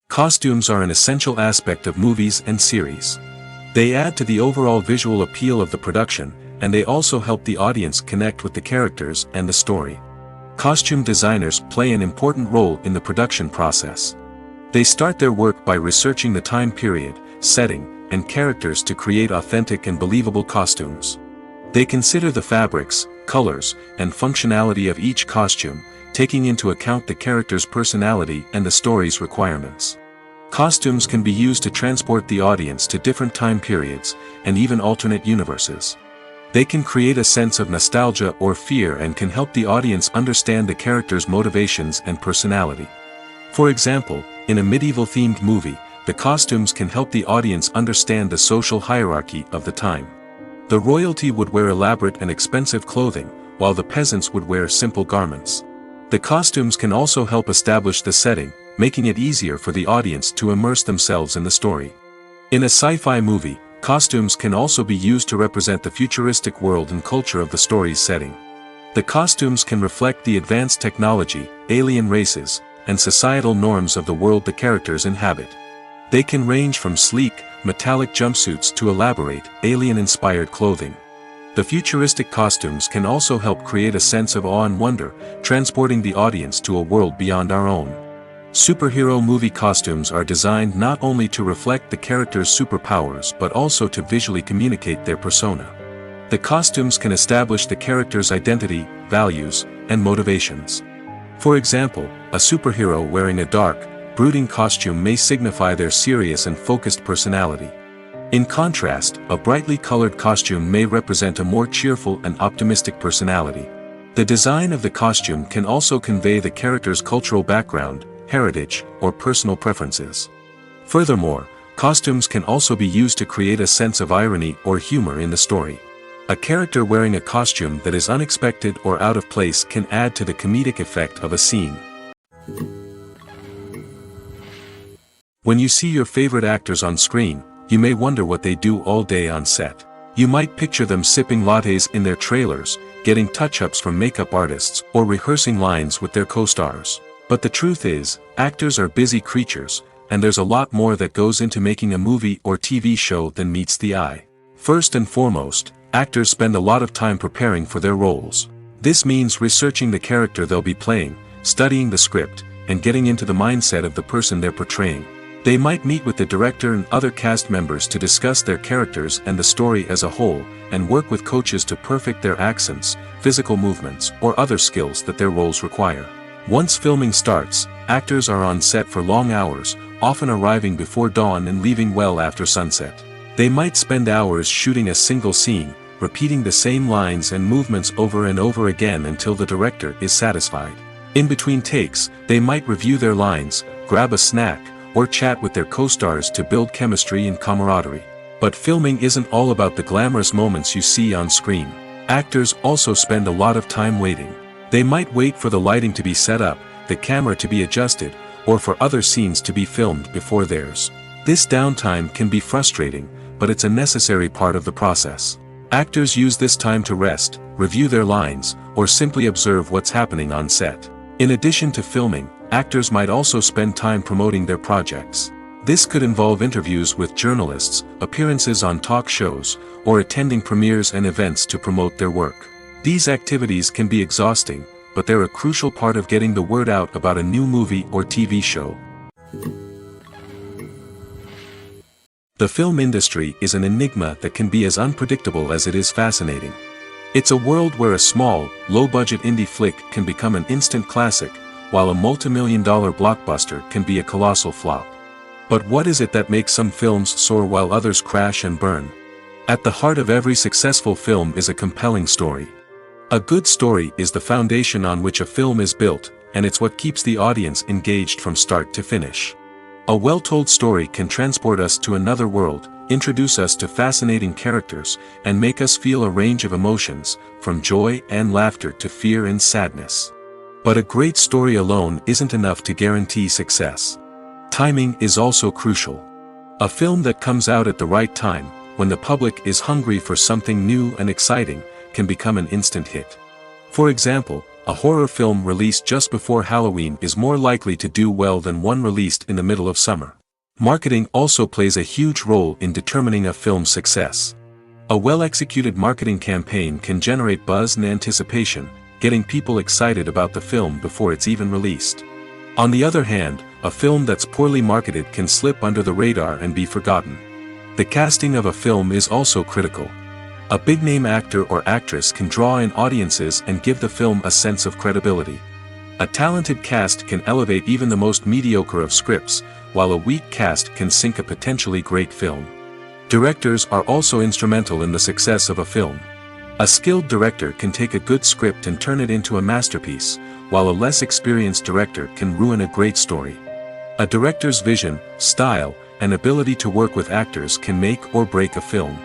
Costumes are an essential aspect of movies and series. They add to the overall visual appeal of the production, and they also help the audience connect with the characters and the story. Costume designers play an important role in the production process. They start their work by researching the time period, setting, and characters to create authentic and believable costumes. They consider the fabrics, colors, and functionality of each costume, taking into account the character's personality and the story's requirements. Costumes can be used to transport the audience to different time periods, and even alternate universes. They can create a sense of nostalgia or fear and can help the audience understand the character's motivations and personality. For example, in a medieval-themed movie, the costumes can help the audience understand the social hierarchy of the time. The royalty would wear elaborate and expensive clothing, while the peasants would wear simple garments. The costumes can also help establish the setting, making it easier for the audience to immerse themselves in the story. In a sci-fi movie, costumes can also be used to represent the futuristic world and culture of the story's setting. The costumes can reflect the advanced technology, alien races, and societal norms of the world the characters inhabit. They can range from sleek, metallic jumpsuits to elaborate, alien-inspired clothing. The futuristic costumes can also help create a sense of awe and wonder, transporting the audience to a world beyond our own. Superhero movie costumes are designed not only to reflect the character's superpowers but also to visually communicate their persona. The costumes can establish the character's identity, values, and motivations. For example, a superhero wearing a dark, brooding costume may signify their serious and focused personality. In contrast, a brightly colored costume may represent a more cheerful and optimistic personality. The design of the costume can also convey the character's cultural background, heritage, or personal preferences. Furthermore, costumes can also be used to create a sense of irony or humor in the story. A character wearing a costume that is unexpected or out of place can add to the comedic effect of a scene. When you see your favorite actors on screen, you may wonder what they do all day on set. You might picture them sipping lattes in their trailers, getting touch-ups from makeup artists, or rehearsing lines with their co-stars. But the truth is, actors are busy creatures, and there's a lot more that goes into making a movie or TV show than meets the eye. First and foremost, actors spend a lot of time preparing for their roles. This means researching the character they'll be playing, studying the script, and getting into the mindset of the person they're portraying. They might meet with the director and other cast members to discuss their characters and the story as a whole, and work with coaches to perfect their accents, physical movements, or other skills that their roles require. Once filming starts, actors are on set for long hours, often arriving before dawn and leaving well after sunset. They might spend hours shooting a single scene, repeating the same lines and movements over and over again until the director is satisfied. In between takes, they might review their lines, grab a snack, or chat with their co-stars to build chemistry and camaraderie. But filming isn't all about the glamorous moments you see on screen. Actors also spend a lot of time waiting. They might wait for the lighting to be set up, the camera to be adjusted, or for other scenes to be filmed before theirs. This downtime can be frustrating, but it's a necessary part of the process. Actors use this time to rest, review their lines, or simply observe what's happening on set. In addition to filming, actors might also spend time promoting their projects. This could involve interviews with journalists, appearances on talk shows, or attending premieres and events to promote their work. These activities can be exhausting, but they're a crucial part of getting the word out about a new movie or TV show. The film industry is an enigma that can be as unpredictable as it is fascinating. It's a world where a small, low-budget indie flick can become an instant classic, while a multi-million-dollar blockbuster can be a colossal flop. But what is it that makes some films soar while others crash and burn? At the heart of every successful film is a compelling story. A good story is the foundation on which a film is built, and it's what keeps the audience engaged from start to finish. A well-told story can transport us to another world, introduce us to fascinating characters, and make us feel a range of emotions, from joy and laughter to fear and sadness. But a great story alone isn't enough to guarantee success. Timing is also crucial. A film that comes out at the right time, when the public is hungry for something new and exciting, can become an instant hit. For example, a horror film released just before Halloween is more likely to do well than one released in the middle of summer. Marketing also plays a huge role in determining a film's success. A well-executed marketing campaign can generate buzz and anticipation, getting people excited about the film before it's even released. On the other hand, a film that's poorly marketed can slip under the radar and be forgotten. The casting of a film is also critical. A big-name actor or actress can draw in audiences and give the film a sense of credibility. A talented cast can elevate even the most mediocre of scripts, while a weak cast can sink a potentially great film. Directors are also instrumental in the success of a film. A skilled director can take a good script and turn it into a masterpiece, while a less experienced director can ruin a great story. A director's vision, style, and ability to work with actors can make or break a film.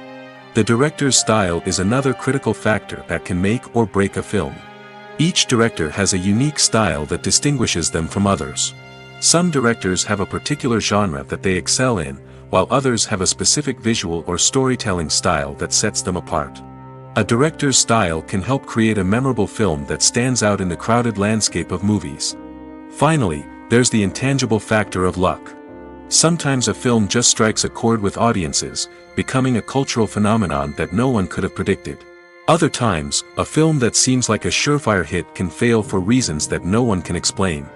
The director's style is another critical factor that can make or break a film. Each director has a unique style that distinguishes them from others. Some directors have a particular genre that they excel in, while others have a specific visual or storytelling style that sets them apart. A director's style can help create a memorable film that stands out in the crowded landscape of movies. Finally, there's the intangible factor of luck. Sometimes a film just strikes a chord with audiences, becoming a cultural phenomenon that no one could have predicted. Other times, a film that seems like a surefire hit can fail for reasons that no one can explain.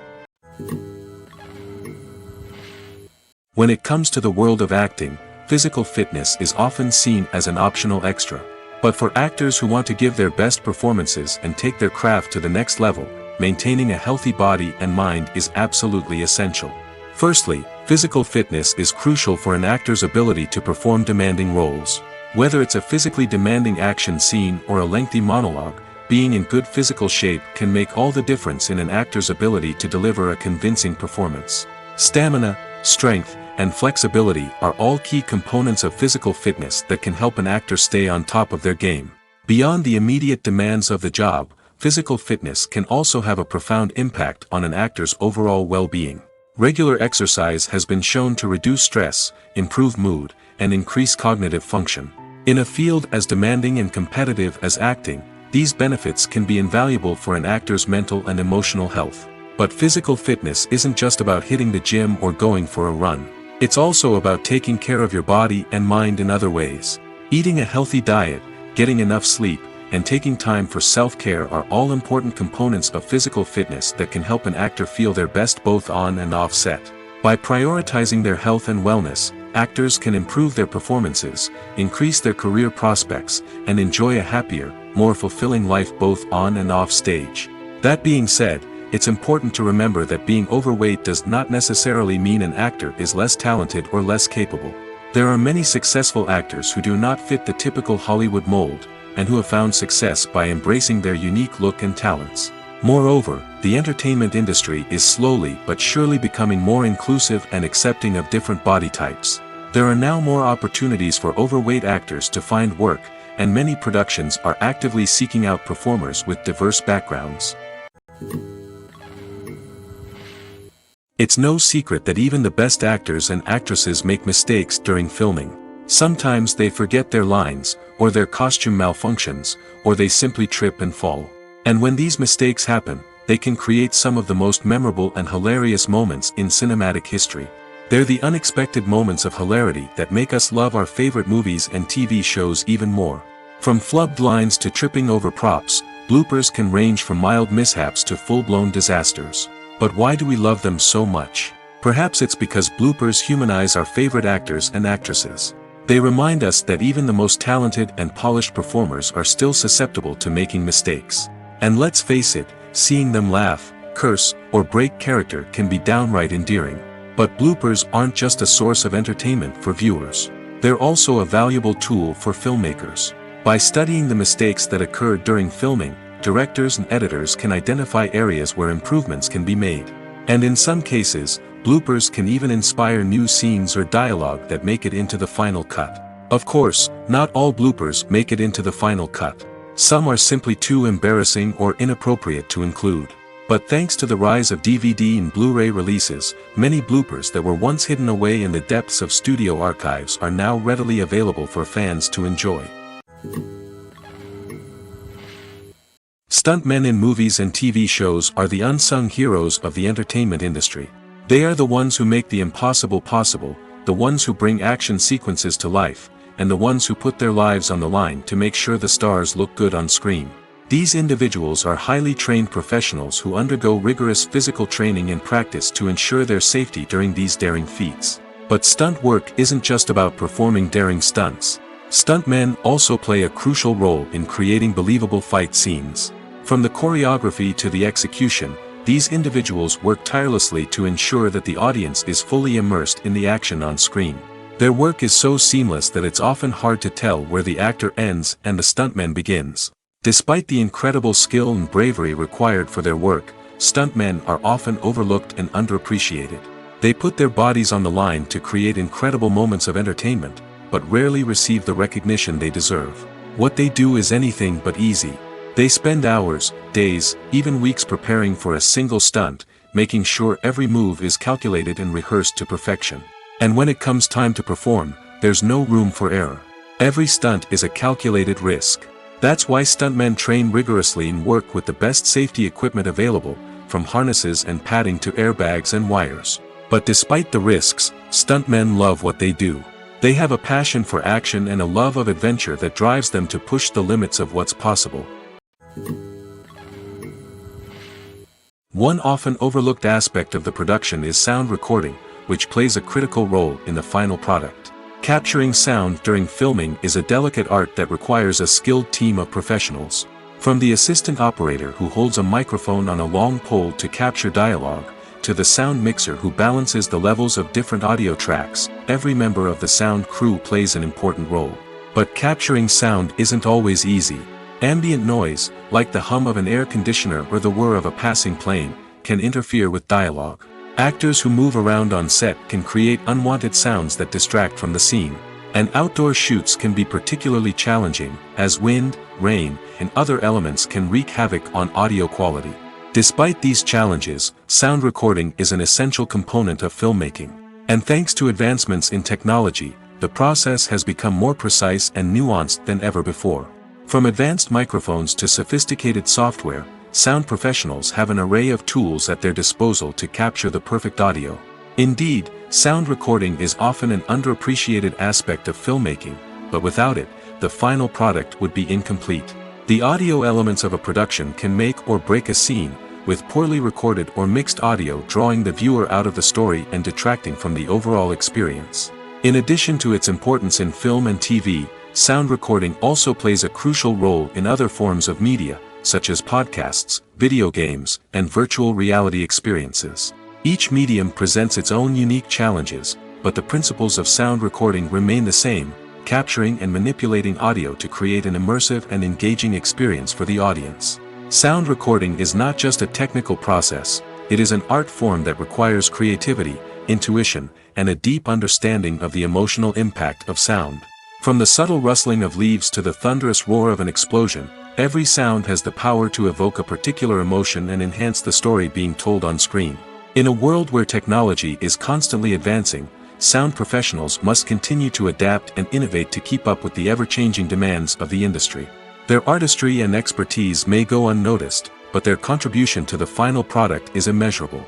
When it comes to the world of acting, physical fitness is often seen as an optional extra. But for actors who want to give their best performances and take their craft to the next level, maintaining a healthy body and mind is absolutely essential. Firstly, physical fitness is crucial for an actor's ability to perform demanding roles. Whether it's a physically demanding action scene or a lengthy monologue, being in good physical shape can make all the difference in an actor's ability to deliver a convincing performance. Stamina, strength, and flexibility are all key components of physical fitness that can help an actor stay on top of their game. Beyond the immediate demands of the job, physical fitness can also have a profound impact on an actor's overall well-being. Regular exercise has been shown to reduce stress, improve mood, and increase cognitive function. In a field as demanding and competitive as acting, these benefits can be invaluable for an actor's mental and emotional health. But physical fitness isn't just about hitting the gym or going for a run. It's also about taking care of your body and mind in other ways. Eating a healthy diet, getting enough sleep, and taking time for self-care are all important components of physical fitness that can help an actor feel their best both on and off set. By prioritizing their health and wellness, actors can improve their performances, increase their career prospects, and enjoy a happier, more fulfilling life both on and off stage. That being said, it's important to remember that being overweight does not necessarily mean an actor is less talented or less capable. There are many successful actors who do not fit the typical Hollywood mold, and who have found success by embracing their unique look and talents. Moreover, the entertainment industry is slowly but surely becoming more inclusive and accepting of different body types. There are now more opportunities for overweight actors to find work, and many productions are actively seeking out performers with diverse backgrounds. It's no secret that even the best actors and actresses make mistakes during filming. Sometimes they forget their lines, or their costume malfunctions, or they simply trip and fall. And when these mistakes happen, they can create some of the most memorable and hilarious moments in cinematic history. They're the unexpected moments of hilarity that make us love our favorite movies and TV shows even more. From flubbed lines to tripping over props, bloopers can range from mild mishaps to full-blown disasters. But why do we love them so much? Perhaps it's because bloopers humanize our favorite actors and actresses. They remind us that even the most talented and polished performers are still susceptible to making mistakes. And let's face it, seeing them laugh, curse, or break character can be downright endearing. But bloopers aren't just a source of entertainment for viewers. They're also a valuable tool for filmmakers. By studying the mistakes that occurred during filming, directors and editors can identify areas where improvements can be made. And in some cases, bloopers can even inspire new scenes or dialogue that make it into the final cut. Of course, not all bloopers make it into the final cut. Some are simply too embarrassing or inappropriate to include. But thanks to the rise of DVD and Blu-ray releases, many bloopers that were once hidden away in the depths of studio archives are now readily available for fans to enjoy. Stuntmen in movies and TV shows are the unsung heroes of the entertainment industry. They are the ones who make the impossible possible, the ones who bring action sequences to life, and the ones who put their lives on the line to make sure the stars look good on screen. These individuals are highly trained professionals who undergo rigorous physical training and practice to ensure their safety during these daring feats. But stunt work isn't just about performing daring stunts. Stuntmen also play a crucial role in creating believable fight scenes. From the choreography to the execution, these individuals work tirelessly to ensure that the audience is fully immersed in the action on screen. Their work is so seamless that it's often hard to tell where the actor ends and the stuntman begins. Despite the incredible skill and bravery required for their work, stuntmen are often overlooked and underappreciated. They put their bodies on the line to create incredible moments of entertainment, but rarely receive the recognition they deserve. What they do is anything but easy. They spend hours, days, even weeks preparing for a single stunt, making sure every move is calculated and rehearsed to perfection. And when it comes time to perform, there's no room for error. Every stunt is a calculated risk. That's why stuntmen train rigorously and work with the best safety equipment available, from harnesses and padding to airbags and wires. But despite the risks, stuntmen love what they do. They have a passion for action and a love of adventure that drives them to push the limits of what's possible. One often overlooked aspect of the production is sound recording, which plays a critical role in the final product. Capturing sound during filming is a delicate art that requires a skilled team of professionals. From the assistant operator who holds a microphone on a long pole to capture dialogue, to the sound mixer who balances the levels of different audio tracks, every member of the sound crew plays an important role. But capturing sound isn't always easy. Ambient noise, like the hum of an air conditioner or the whir of a passing plane, can interfere with dialogue. Actors who move around on set can create unwanted sounds that distract from the scene. And outdoor shoots can be particularly challenging, as wind, rain, and other elements can wreak havoc on audio quality. Despite these challenges, sound recording is an essential component of filmmaking. And thanks to advancements in technology, the process has become more precise and nuanced than ever before. From advanced microphones to sophisticated software, sound professionals have an array of tools at their disposal to capture the perfect audio. Indeed, sound recording is often an underappreciated aspect of filmmaking, but without it, the final product would be incomplete. The audio elements of a production can make or break a scene, with poorly recorded or mixed audio drawing the viewer out of the story and detracting from the overall experience. In addition to its importance in film and TV, sound recording also plays a crucial role in other forms of media, such as podcasts, video games, and virtual reality experiences. Each medium presents its own unique challenges, but the principles of sound recording remain the same, capturing and manipulating audio to create an immersive and engaging experience for the audience. Sound recording is not just a technical process, it is an art form that requires creativity, intuition, and a deep understanding of the emotional impact of sound. From the subtle rustling of leaves to the thunderous roar of an explosion, every sound has the power to evoke a particular emotion and enhance the story being told on screen. In a world where technology is constantly advancing, sound professionals must continue to adapt and innovate to keep up with the ever-changing demands of the industry. Their artistry and expertise may go unnoticed, but their contribution to the final product is immeasurable.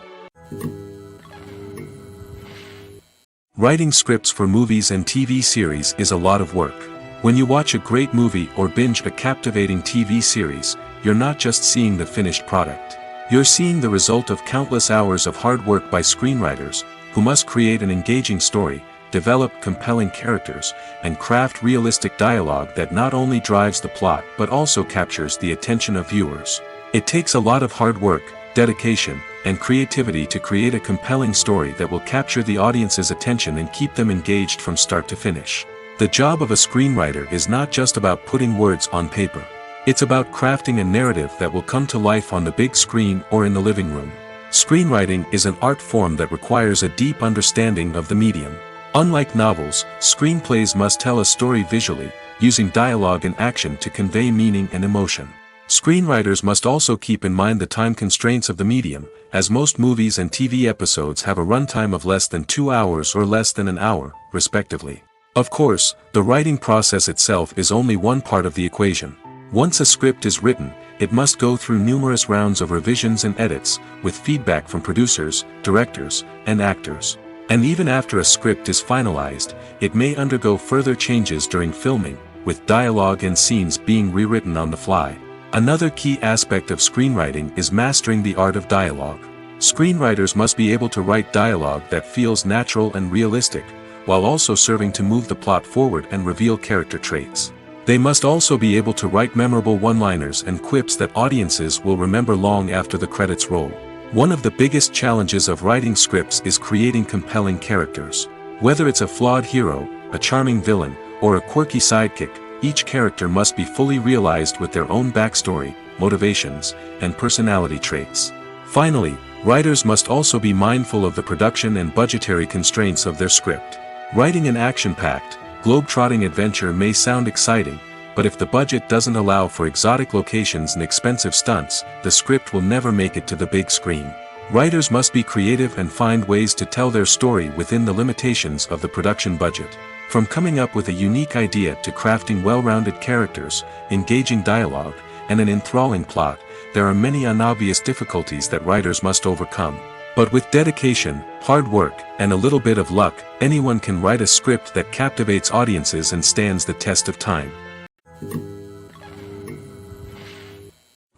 Writing scripts for movies and TV series is a lot of work. When you watch a great movie or binge a captivating TV series, you're not just seeing the finished product. You're seeing the result of countless hours of hard work by screenwriters, who must create an engaging story, develop compelling characters, and craft realistic dialogue that not only drives the plot but also captures the attention of viewers. It takes a lot of hard work, dedication, and creativity to create a compelling story that will capture the audience's attention and keep them engaged from start to finish. The job of a screenwriter is not just about putting words on paper. It's about crafting a narrative that will come to life on the big screen or in the living room. Screenwriting is an art form that requires a deep understanding of the medium. Unlike novels, screenplays must tell a story visually, using dialogue and action to convey meaning and emotion. Screenwriters must also keep in mind the time constraints of the medium, as most movies and TV episodes have a runtime of less than 2 hours or less than an hour, respectively. Of course, the writing process itself is only one part of the equation. Once a script is written, it must go through numerous rounds of revisions and edits, with feedback from producers, directors, and actors. And even after a script is finalized, it may undergo further changes during filming, with dialogue and scenes being rewritten on the fly. Another key aspect of screenwriting is mastering the art of dialogue. Screenwriters must be able to write dialogue that feels natural and realistic, while also serving to move the plot forward and reveal character traits. They must also be able to write memorable one-liners and quips that audiences will remember long after the credits roll. One of the biggest challenges of writing scripts is creating compelling characters. Whether it's a flawed hero, a charming villain, or a quirky sidekick, each character must be fully realized with their own backstory, motivations, and personality traits. Finally, writers must also be mindful of the production and budgetary constraints of their script. Writing an action-packed, globe-trotting adventure may sound exciting, but if the budget doesn't allow for exotic locations and expensive stunts, the script will never make it to the big screen. Writers must be creative and find ways to tell their story within the limitations of the production budget. From coming up with a unique idea to crafting well-rounded characters, engaging dialogue, and an enthralling plot, there are many unobvious difficulties that writers must overcome. But with dedication, hard work, and a little bit of luck, anyone can write a script that captivates audiences and stands the test of time.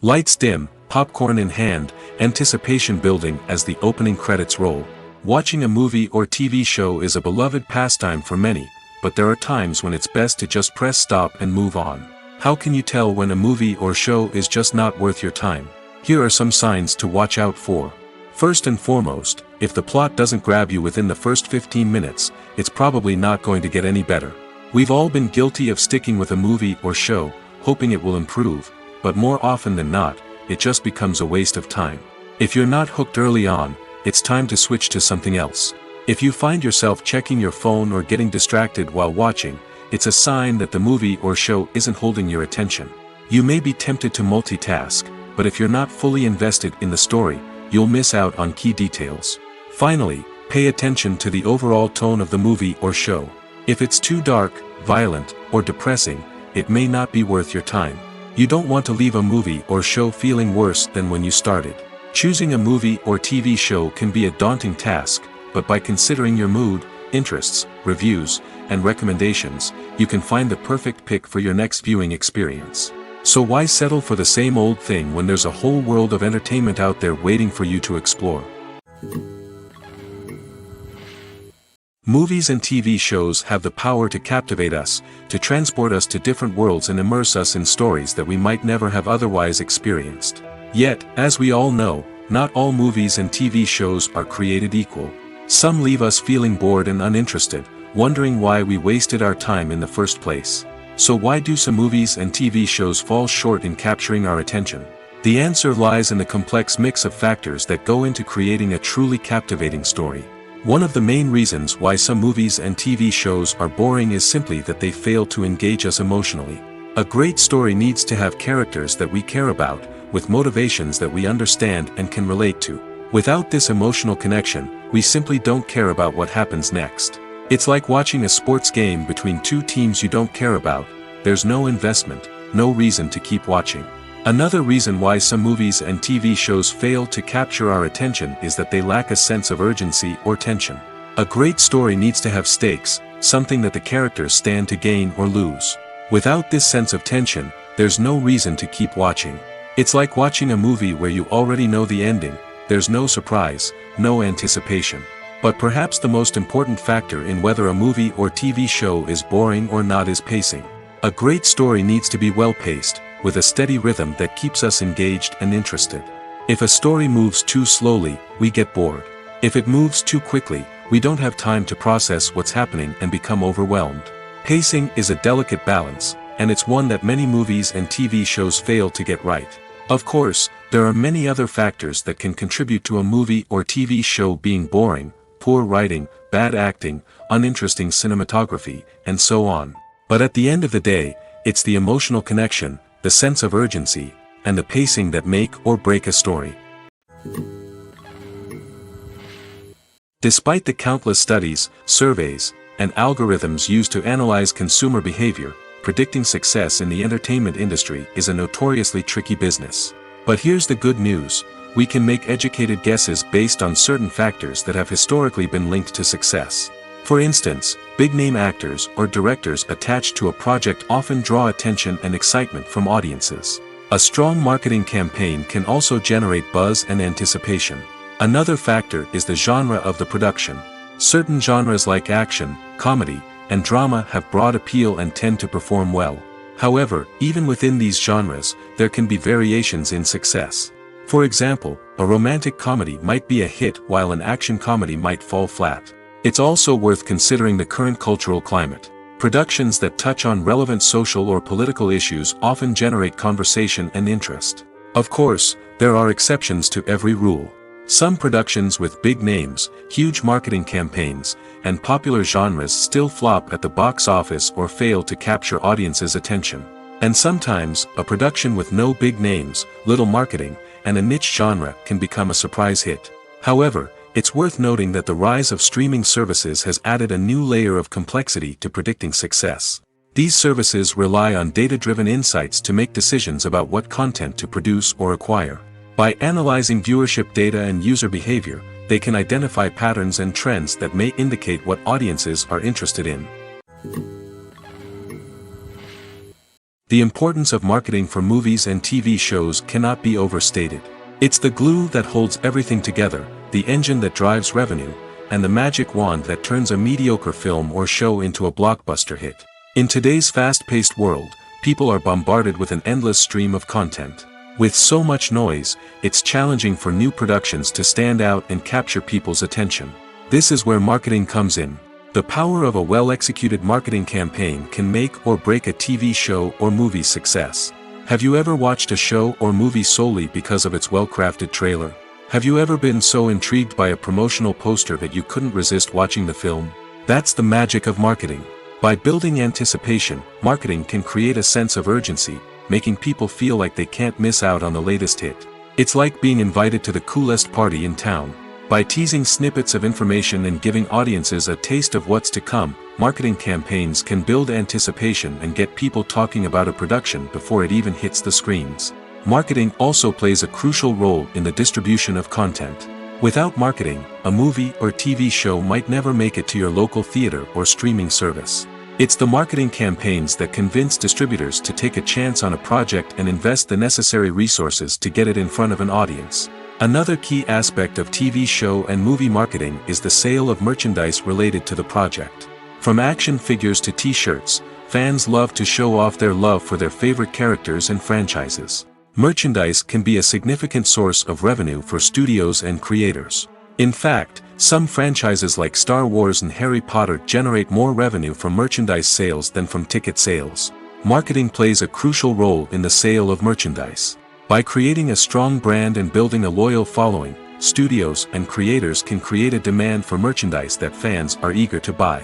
Lights dim, popcorn in hand, anticipation building as the opening credits roll. Watching a movie or TV show is a beloved pastime for many, but there are times when it's best to just press stop and move on. How can you tell when a movie or show is just not worth your time? Here are some signs to watch out for. First and foremost, if the plot doesn't grab you within the first 15 minutes, it's probably not going to get any better. We've all been guilty of sticking with a movie or show, hoping it will improve, but more often than not, it just becomes a waste of time. If you're not hooked early on, it's time to switch to something else. If you find yourself checking your phone or getting distracted while watching, it's a sign that the movie or show isn't holding your attention. You may be tempted to multitask, but if you're not fully invested in the story, you'll miss out on key details. Finally, pay attention to the overall tone of the movie or show. If it's too dark, violent, or depressing, it may not be worth your time. You don't want to leave a movie or show feeling worse than when you started. Choosing a movie or TV show can be a daunting task, but by considering your mood, interests, reviews, and recommendations, you can find the perfect pick for your next viewing experience. So why settle for the same old thing when there's a whole world of entertainment out there waiting for you to explore? Movies and TV shows have the power to captivate us, to transport us to different worlds and immerse us in stories that we might never have otherwise experienced. Yet, as we all know, not all movies and TV shows are created equal. Some leave us feeling bored and uninterested, wondering why we wasted our time in the first place. So why do some movies and TV shows fall short in capturing our attention? The answer lies in the complex mix of factors that go into creating a truly captivating story. One of the main reasons why some movies and TV shows are boring is simply that they fail to engage us emotionally. A great story needs to have characters that we care about, with motivations that we understand and can relate to. Without this emotional connection, we simply don't care about what happens next. It's like watching a sports game between two teams you don't care about. There's no investment, no reason to keep watching. Another reason why some movies and TV shows fail to capture our attention is that they lack a sense of urgency or tension. A great story needs to have stakes, something that the characters stand to gain or lose. Without this sense of tension, there's no reason to keep watching. It's like watching a movie where you already know the ending. There's no surprise, no anticipation. But perhaps the most important factor in whether a movie or TV show is boring or not is pacing. A great story needs to be well-paced, with a steady rhythm that keeps us engaged and interested. If a story moves too slowly, we get bored. If it moves too quickly, we don't have time to process what's happening and become overwhelmed. Pacing is a delicate balance, and it's one that many movies and TV shows fail to get right. Of course, there are many other factors that can contribute to a movie or TV show being boring: poor writing, bad acting, uninteresting cinematography, and so on. But at the end of the day, it's the emotional connection, the sense of urgency, and the pacing that make or break a story. Despite the countless studies, surveys, and algorithms used to analyze consumer behavior, predicting success in the entertainment industry is a notoriously tricky business. But here's the good news: we can make educated guesses based on certain factors that have historically been linked to success. For instance, big-name actors or directors attached to a project often draw attention and excitement from audiences. A strong marketing campaign can also generate buzz and anticipation. Another factor is the genre of the production. Certain genres like action, comedy, and drama have broad appeal and tend to perform well. However, even within these genres, there can be variations in success. For example, a romantic comedy might be a hit while an action comedy might fall flat. It's also worth considering the current cultural climate. Productions that touch on relevant social or political issues often generate conversation and interest. Of course, there are exceptions to every rule. Some productions with big names, huge marketing campaigns, and popular genres still flop at the box office or fail to capture audiences' attention. And sometimes, a production with no big names, little marketing, and a niche genre can become a surprise hit. However, it's worth noting that the rise of streaming services has added a new layer of complexity to predicting success. These services rely on data-driven insights to make decisions about what content to produce or acquire. By analyzing viewership data and user behavior, they can identify patterns and trends that may indicate what audiences are interested in. The importance of marketing for movies and TV shows cannot be overstated. It's the glue that holds everything together, the engine that drives revenue, and the magic wand that turns a mediocre film or show into a blockbuster hit. In today's fast-paced world, people are bombarded with an endless stream of content. With so much noise, it's challenging for new productions to stand out and capture people's attention. This is where marketing comes in. The power of a well-executed marketing campaign can make or break a TV show or movie's success. Have you ever watched a show or movie solely because of its well-crafted trailer? Have you ever been so intrigued by a promotional poster that you couldn't resist watching the film? That's the magic of marketing. By building anticipation, marketing can create a sense of urgency, making people feel like they can't miss out on the latest hit. It's like being invited to the coolest party in town. By teasing snippets of information and giving audiences a taste of what's to come, marketing campaigns can build anticipation and get people talking about a production before it even hits the screens. Marketing also plays a crucial role in the distribution of content. Without marketing, a movie or TV show might never make it to your local theater or streaming service. It's the marketing campaigns that convince distributors to take a chance on a project and invest the necessary resources to get it in front of an audience. Another key aspect of TV show and movie marketing is the sale of merchandise related to the project. From action figures to t-shirts, fans love to show off their love for their favorite characters and franchises. Merchandise can be a significant source of revenue for studios and creators. In fact, some franchises like Star Wars and Harry Potter generate more revenue from merchandise sales than from ticket sales. Marketing plays a crucial role in the sale of merchandise. By creating a strong brand and building a loyal following, studios and creators can create a demand for merchandise that fans are eager to buy.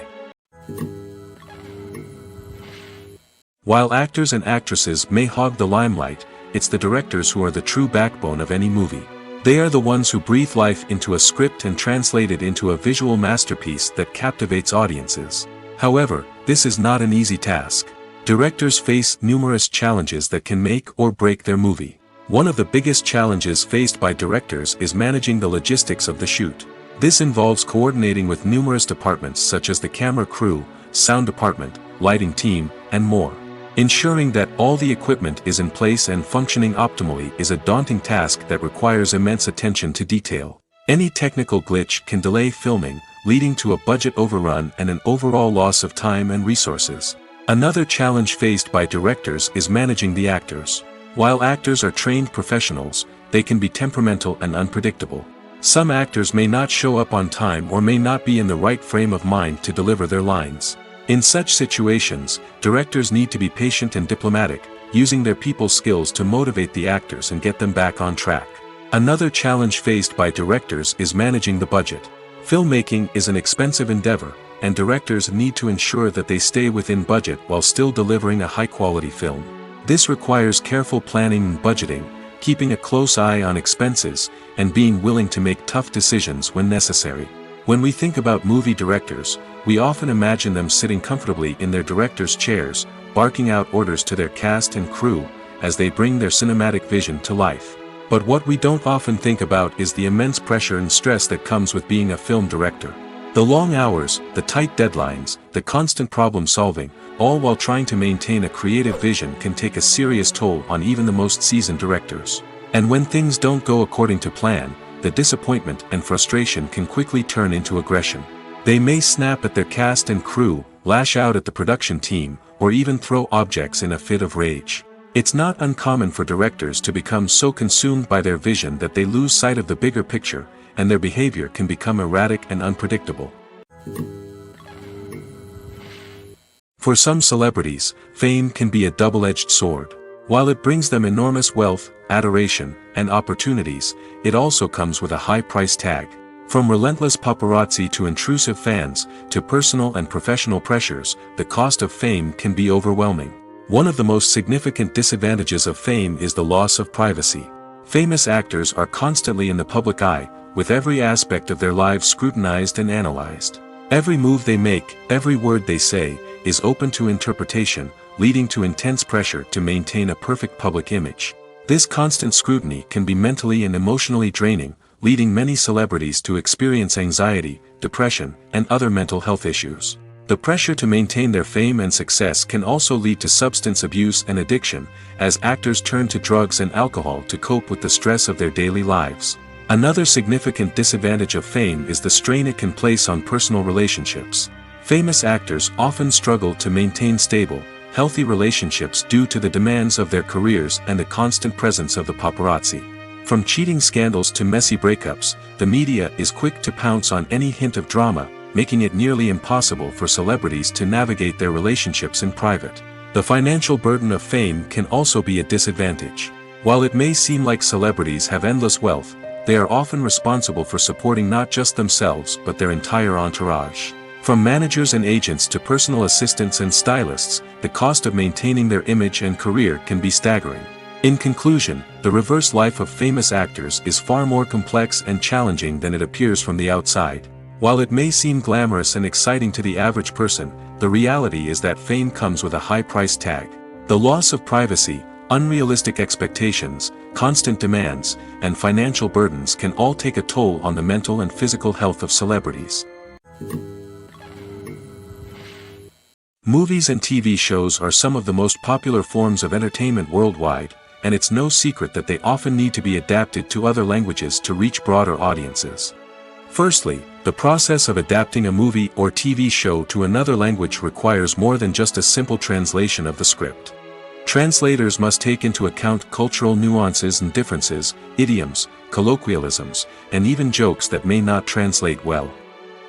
While actors and actresses may hog the limelight, it's the directors who are the true backbone of any movie. They are the ones who breathe life into a script and translate it into a visual masterpiece that captivates audiences. However, this is not an easy task. Directors face numerous challenges that can make or break their movie. One of the biggest challenges faced by directors is managing the logistics of the shoot. This involves coordinating with numerous departments such as the camera crew, sound department, lighting team, and more. Ensuring that all the equipment is in place and functioning optimally is a daunting task that requires immense attention to detail. Any technical glitch can delay filming, leading to a budget overrun and an overall loss of time and resources. Another challenge faced by directors is managing the actors. While actors are trained professionals, they can be temperamental and unpredictable. Some actors may not show up on time or may not be in the right frame of mind to deliver their lines. In such situations, directors need to be patient and diplomatic, using their people skills to motivate the actors and get them back on track. Another challenge faced by directors is managing the budget. Filmmaking is an expensive endeavor, and directors need to ensure that they stay within budget while still delivering a high-quality film. This requires careful planning and budgeting, keeping a close eye on expenses, and being willing to make tough decisions when necessary. When we think about movie directors, we often imagine them sitting comfortably in their director's chairs, barking out orders to their cast and crew, as they bring their cinematic vision to life. But what we don't often think about is the immense pressure and stress that comes with being a film director. The long hours, the tight deadlines, the constant problem-solving, all while trying to maintain a creative vision can take a serious toll on even the most seasoned directors. And when things don't go according to plan, the disappointment and frustration can quickly turn into aggression. They may snap at their cast and crew, lash out at the production team, or even throw objects in a fit of rage. It's not uncommon for directors to become so consumed by their vision that they lose sight of the bigger picture, and their behavior can become erratic and unpredictable. For some celebrities, fame can be a double-edged sword. While it brings them enormous wealth, adoration, and opportunities, it also comes with a high price tag. From relentless paparazzi to intrusive fans, to personal and professional pressures, the cost of fame can be overwhelming. One of the most significant disadvantages of fame is the loss of privacy. Famous actors are constantly in the public eye, with every aspect of their lives scrutinized and analyzed. Every move they make, every word they say, is open to interpretation, leading to intense pressure to maintain a perfect public image. This constant scrutiny can be mentally and emotionally draining, leading many celebrities to experience anxiety, depression, and other mental health issues. The pressure to maintain their fame and success can also lead to substance abuse and addiction, as actors turn to drugs and alcohol to cope with the stress of their daily lives. Another significant disadvantage of fame is the strain it can place on personal relationships. Famous actors often struggle to maintain stable, healthy relationships due to the demands of their careers and the constant presence of the paparazzi. From cheating scandals to messy breakups, the media is quick to pounce on any hint of drama, making it nearly impossible for celebrities to navigate their relationships in private. The financial burden of fame can also be a disadvantage. While it may seem like celebrities have endless wealth, they are often responsible for supporting not just themselves but their entire entourage. From managers and agents to personal assistants and stylists, the cost of maintaining their image and career can be staggering. In conclusion, the reverse life of famous actors is far more complex and challenging than it appears from the outside. While it may seem glamorous and exciting to the average person, the reality is that fame comes with a high price tag. The loss of privacy, unrealistic expectations, constant demands, and financial burdens can all take a toll on the mental and physical health of celebrities. Movies and TV shows are some of the most popular forms of entertainment worldwide, and it's no secret that they often need to be adapted to other languages to reach broader audiences. Firstly, the process of adapting a movie or TV show to another language requires more than just a simple translation of the script. Translators must take into account cultural nuances and differences, idioms, colloquialisms, and even jokes that may not translate well.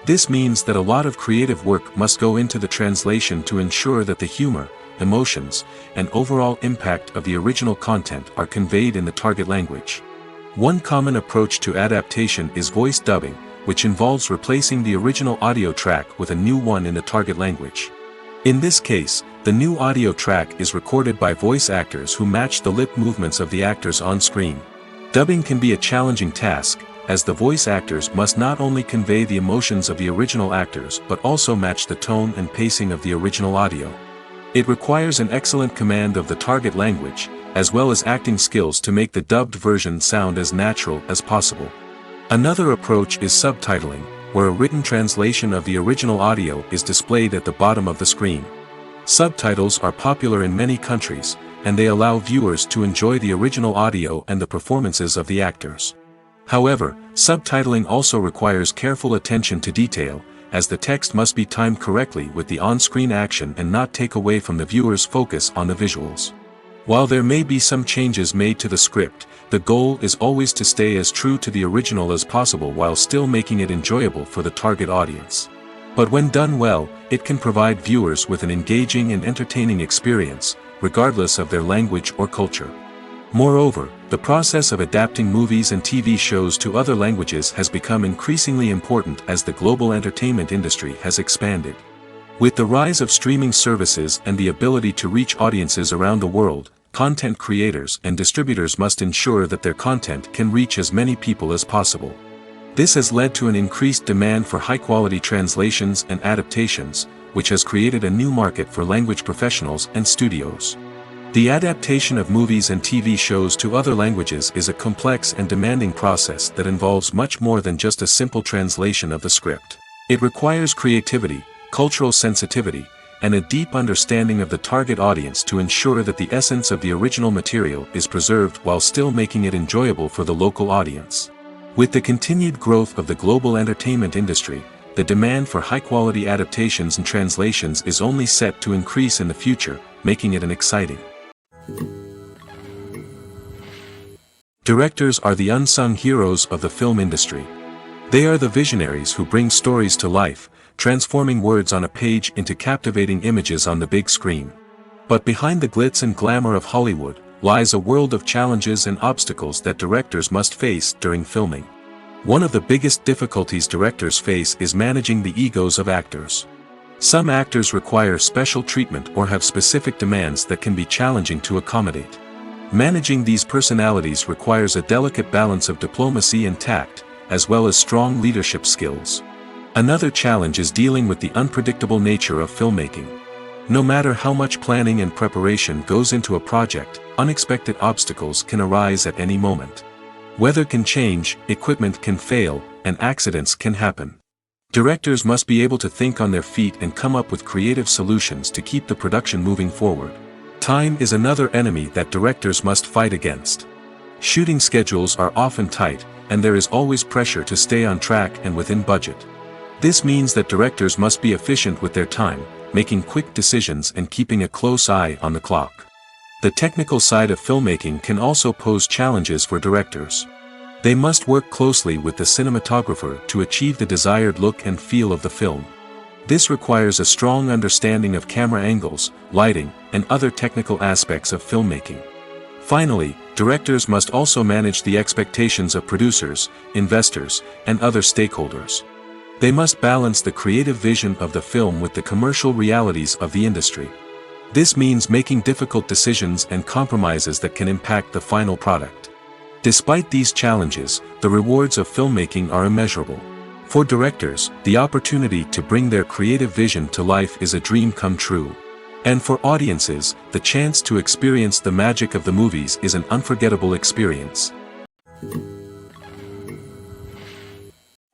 This means that a lot of creative work must go into the translation to ensure that the humor, emotions, and overall impact of the original content are conveyed in the target language. One common approach to adaptation is voice dubbing, which involves replacing the original audio track with a new one in the target language. In this case, the new audio track is recorded by voice actors who match the lip movements of the actors on screen. Dubbing can be a challenging task, as the voice actors must not only convey the emotions of the original actors but also match the tone and pacing of the original audio. It requires an excellent command of the target language, as well as acting skills to make the dubbed version sound as natural as possible. Another approach is subtitling, where a written translation of the original audio is displayed at the bottom of the screen. Subtitles are popular in many countries, and they allow viewers to enjoy the original audio and the performances of the actors. However, subtitling also requires careful attention to detail, as the text must be timed correctly with the on-screen action and not take away from the viewer's focus on the visuals. While there may be some changes made to the script, the goal is always to stay as true to the original as possible while still making it enjoyable for the target audience. But when done well, it can provide viewers with an engaging and entertaining experience, regardless of their language or culture. Moreover, the process of adapting movies and TV shows to other languages has become increasingly important as the global entertainment industry has expanded. With the rise of streaming services and the ability to reach audiences around the world, content creators and distributors must ensure that their content can reach as many people as possible. This has led to an increased demand for high-quality translations and adaptations, which has created a new market for language professionals and studios. The adaptation of movies and TV shows to other languages is a complex and demanding process that involves much more than just a simple translation of the script. It requires creativity, cultural sensitivity, and a deep understanding of the target audience to ensure that the essence of the original material is preserved while still making it enjoyable for the local audience. With the continued growth of the global entertainment industry, the demand for high-quality adaptations and translations is only set to increase in the future, making it exciting. Directors are the unsung heroes of the film industry. They are the visionaries who bring stories to life, transforming words on a page into captivating images on the big screen. But behind the glitz and glamour of Hollywood lies a world of challenges and obstacles that directors must face during filming. One of the biggest difficulties directors face is managing the egos of actors. Some actors require special treatment or have specific demands that can be challenging to accommodate. Managing these personalities requires a delicate balance of diplomacy and tact, as well as strong leadership skills. Another challenge is dealing with the unpredictable nature of filmmaking. No matter how much planning and preparation goes into a project, unexpected obstacles can arise at any moment. Weather can change, equipment can fail, and accidents can happen. Directors must be able to think on their feet and come up with creative solutions to keep the production moving forward. Time is another enemy that directors must fight against. Shooting schedules are often tight, and there is always pressure to stay on track and within budget. This means that directors must be efficient with their time, making quick decisions and keeping a close eye on the clock. The technical side of filmmaking can also pose challenges for directors. They must work closely with the cinematographer to achieve the desired look and feel of the film. This requires a strong understanding of camera angles, lighting, and other technical aspects of filmmaking. Finally, directors must also manage the expectations of producers, investors, and other stakeholders. They must balance the creative vision of the film with the commercial realities of the industry. This means making difficult decisions and compromises that can impact the final product. Despite these challenges, the rewards of filmmaking are immeasurable. For directors, the opportunity to bring their creative vision to life is a dream come true. And for audiences, the chance to experience the magic of the movies is an unforgettable experience.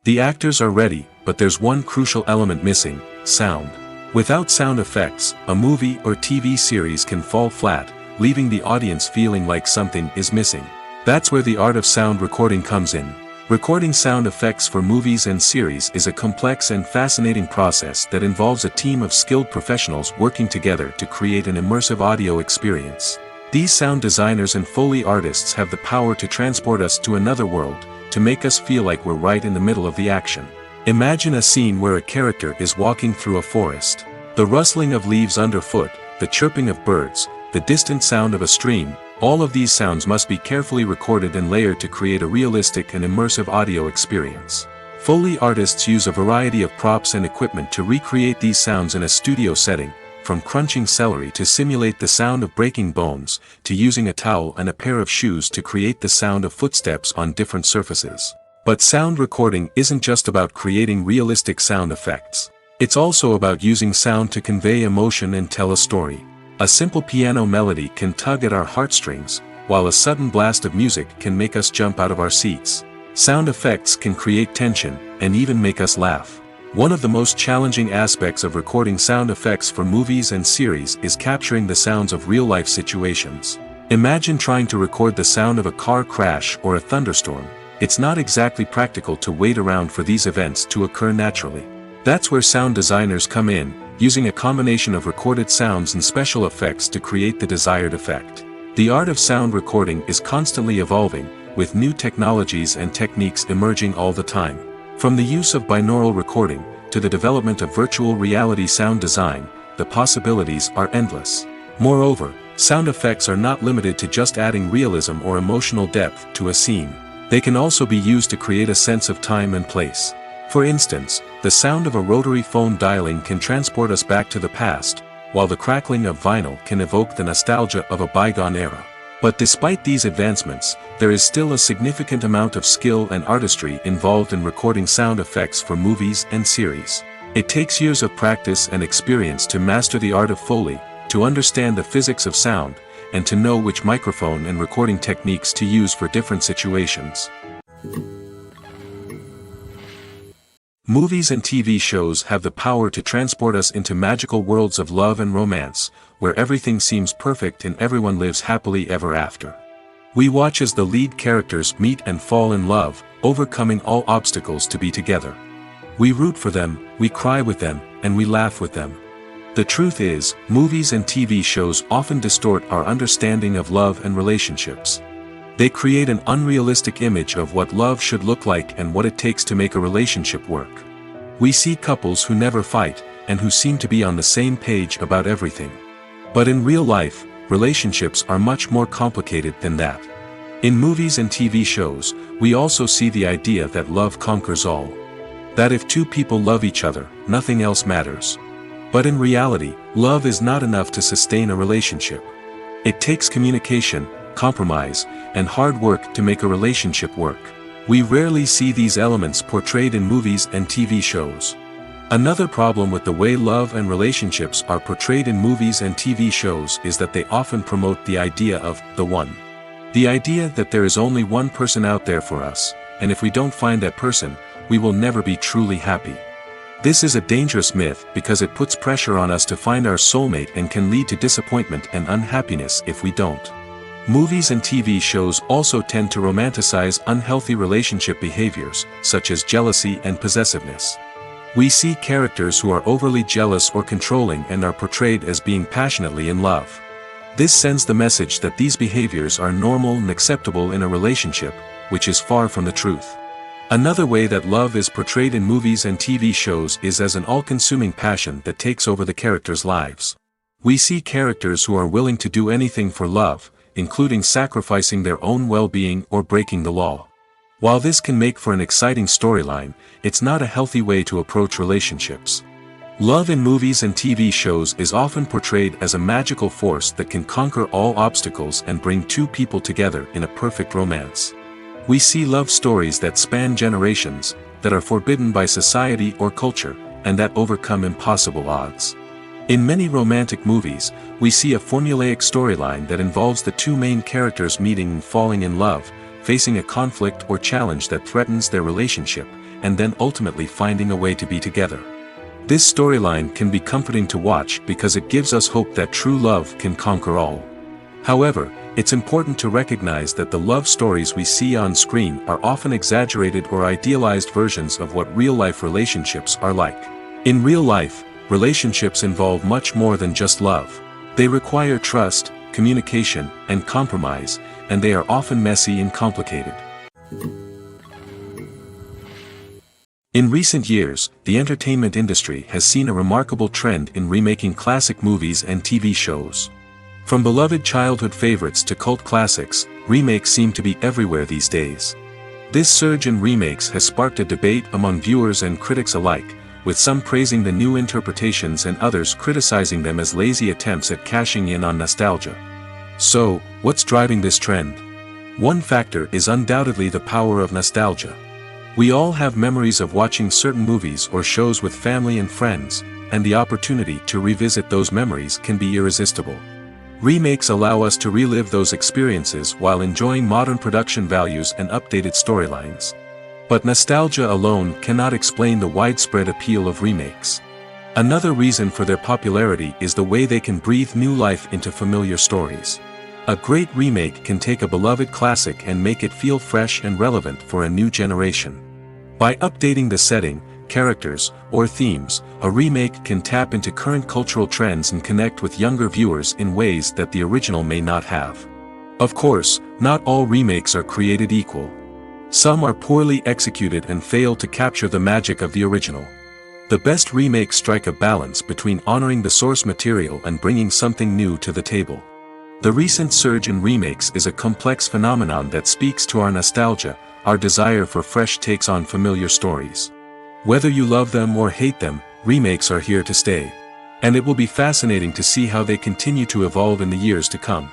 The actors are ready, but there's one crucial element missing: sound. Without sound effects, a movie or TV series can fall flat, leaving the audience feeling like something is missing. That's where the art of sound recording comes in. Recording sound effects for movies and series is a complex and fascinating process that involves a team of skilled professionals working together to create an immersive audio experience. These sound designers and Foley artists have the power to transport us to another world, to make us feel like we're right in the middle of the action. Imagine a scene where a character is walking through a forest. The rustling of leaves underfoot, the chirping of birds, the distant sound of a stream, all of these sounds must be carefully recorded and layered to create a realistic and immersive audio experience. Foley artists use a variety of props and equipment to recreate these sounds in a studio setting, from crunching celery to simulate the sound of breaking bones, to using a towel and a pair of shoes to create the sound of footsteps on different surfaces. But sound recording isn't just about creating realistic sound effects. It's also about using sound to convey emotion and tell a story. A simple piano melody can tug at our heartstrings, while a sudden blast of music can make us jump out of our seats. Sound effects can create tension, and even make us laugh. One of the most challenging aspects of recording sound effects for movies and series is capturing the sounds of real-life situations. Imagine trying to record the sound of a car crash or a thunderstorm. It's not exactly practical to wait around for these events to occur naturally. That's where sound designers come in, using a combination of recorded sounds and special effects to create the desired effect. The art of sound recording is constantly evolving, with new technologies and techniques emerging all the time. From the use of binaural recording, to the development of virtual reality sound design, the possibilities are endless. Moreover, sound effects are not limited to just adding realism or emotional depth to a scene. They can also be used to create a sense of time and place. For instance, the sound of a rotary phone dialing can transport us back to the past, while the crackling of vinyl can evoke the nostalgia of a bygone era. But despite these advancements, there is still a significant amount of skill and artistry involved in recording sound effects for movies and series. It takes years of practice and experience to master the art of Foley, to understand the physics of sound, and to know which microphone and recording techniques to use for different situations. Movies and TV shows have the power to transport us into magical worlds of love and romance, where everything seems perfect and everyone lives happily ever after. We watch as the lead characters meet and fall in love, overcoming all obstacles to be together. We root for them, we cry with them, and we laugh with them. The truth is, movies and TV shows often distort our understanding of love and relationships. They create an unrealistic image of what love should look like and what it takes to make a relationship work. We see couples who never fight, and who seem to be on the same page about everything. But in real life, relationships are much more complicated than that. In movies and TV shows, we also see the idea that love conquers all. That if two people love each other, nothing else matters. But in reality, love is not enough to sustain a relationship. It takes communication, compromise, and hard work to make a relationship work. We rarely see these elements portrayed in movies and TV shows. Another problem with the way love and relationships are portrayed in movies and TV shows is that they often promote the idea of the one. The idea that there is only one person out there for us, and if we don't find that person, we will never be truly happy. This is a dangerous myth because it puts pressure on us to find our soulmate and can lead to disappointment and unhappiness if we don't. Movies and TV shows also tend to romanticize unhealthy relationship behaviors, such as jealousy and possessiveness. We see characters who are overly jealous or controlling and are portrayed as being passionately in love. This sends the message that these behaviors are normal and acceptable in a relationship, which is far from the truth. Another way that love is portrayed in movies and TV shows is as an all-consuming passion that takes over the characters' lives. We see characters who are willing to do anything for love, including sacrificing their own well-being or breaking the law. While this can make for an exciting storyline, it's not a healthy way to approach relationships. Love in movies and TV shows is often portrayed as a magical force that can conquer all obstacles and bring two people together in a perfect romance. We see love stories that span generations, that are forbidden by society or culture, and that overcome impossible odds. In many romantic movies, we see a formulaic storyline that involves the two main characters meeting and falling in love, facing a conflict or challenge that threatens their relationship, and then ultimately finding a way to be together. This storyline can be comforting to watch because it gives us hope that true love can conquer all. However, it's important to recognize that the love stories we see on screen are often exaggerated or idealized versions of what real-life relationships are like. In real life, relationships involve much more than just love. They require trust, communication, and compromise, and they are often messy and complicated. In recent years, the entertainment industry has seen a remarkable trend in remaking classic movies and TV shows. From beloved childhood favorites to cult classics, remakes seem to be everywhere these days. This surge in remakes has sparked a debate among viewers and critics alike, with some praising the new interpretations and others criticizing them as lazy attempts at cashing in on nostalgia. So, what's driving this trend? One factor is undoubtedly the power of nostalgia. We all have memories of watching certain movies or shows with family and friends, and the opportunity to revisit those memories can be irresistible. Remakes allow us to relive those experiences while enjoying modern production values and updated storylines. But nostalgia alone cannot explain the widespread appeal of remakes. Another reason for their popularity is the way they can breathe new life into familiar stories. A great remake can take a beloved classic and make it feel fresh and relevant for a new generation. By updating the setting, characters, or themes, a remake can tap into current cultural trends and connect with younger viewers in ways that the original may not have. Of course, not all remakes are created equal. Some are poorly executed and fail to capture the magic of the original. The best remakes strike a balance between honoring the source material and bringing something new to the table. The recent surge in remakes is a complex phenomenon that speaks to our nostalgia, our desire for fresh takes on familiar stories. Whether you love them or hate them, remakes are here to stay. And it will be fascinating to see how they continue to evolve in the years to come.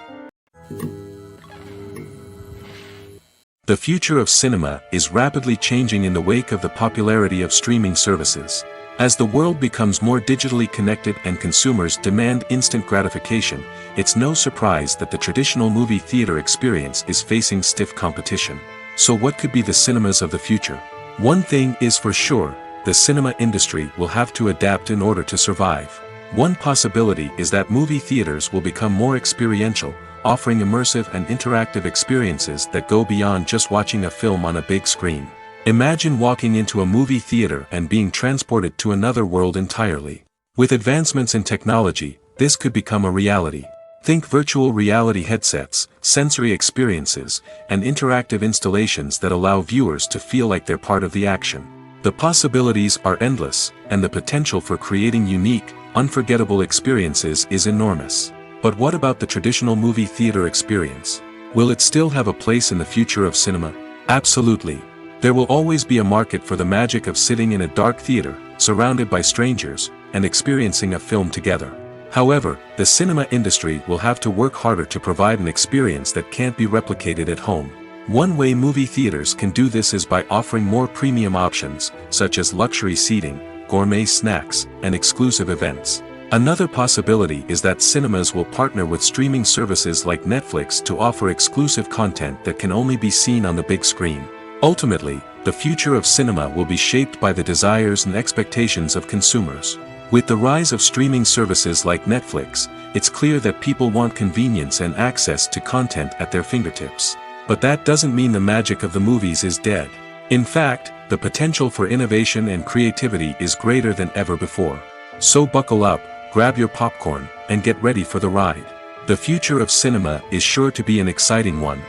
The future of cinema is rapidly changing in the wake of the popularity of streaming services. As the world becomes more digitally connected and consumers demand instant gratification, it's no surprise that the traditional movie theater experience is facing stiff competition. So what could be the cinemas of the future? One thing is for sure, the cinema industry will have to adapt in order to survive. One possibility is that movie theaters will become more experiential, offering immersive and interactive experiences that go beyond just watching a film on a big screen. Imagine walking into a movie theater and being transported to another world entirely. With advancements in technology, this could become a reality. Think virtual reality headsets, sensory experiences, and interactive installations that allow viewers to feel like they're part of the action. The possibilities are endless, and the potential for creating unique, unforgettable experiences is enormous. But what about the traditional movie theater experience? Will it still have a place in the future of cinema? Absolutely. There will always be a market for the magic of sitting in a dark theater, surrounded by strangers, and experiencing a film together. However, the cinema industry will have to work harder to provide an experience that can't be replicated at home. One way movie theaters can do this is by offering more premium options, such as luxury seating, gourmet snacks, and exclusive events. Another possibility is that cinemas will partner with streaming services like Netflix to offer exclusive content that can only be seen on the big screen. Ultimately, the future of cinema will be shaped by the desires and expectations of consumers. With the rise of streaming services like Netflix, it's clear that people want convenience and access to content at their fingertips. But that doesn't mean the magic of the movies is dead. In fact, the potential for innovation and creativity is greater than ever before. So buckle up, grab your popcorn, and get ready for the ride. The future of cinema is sure to be an exciting one.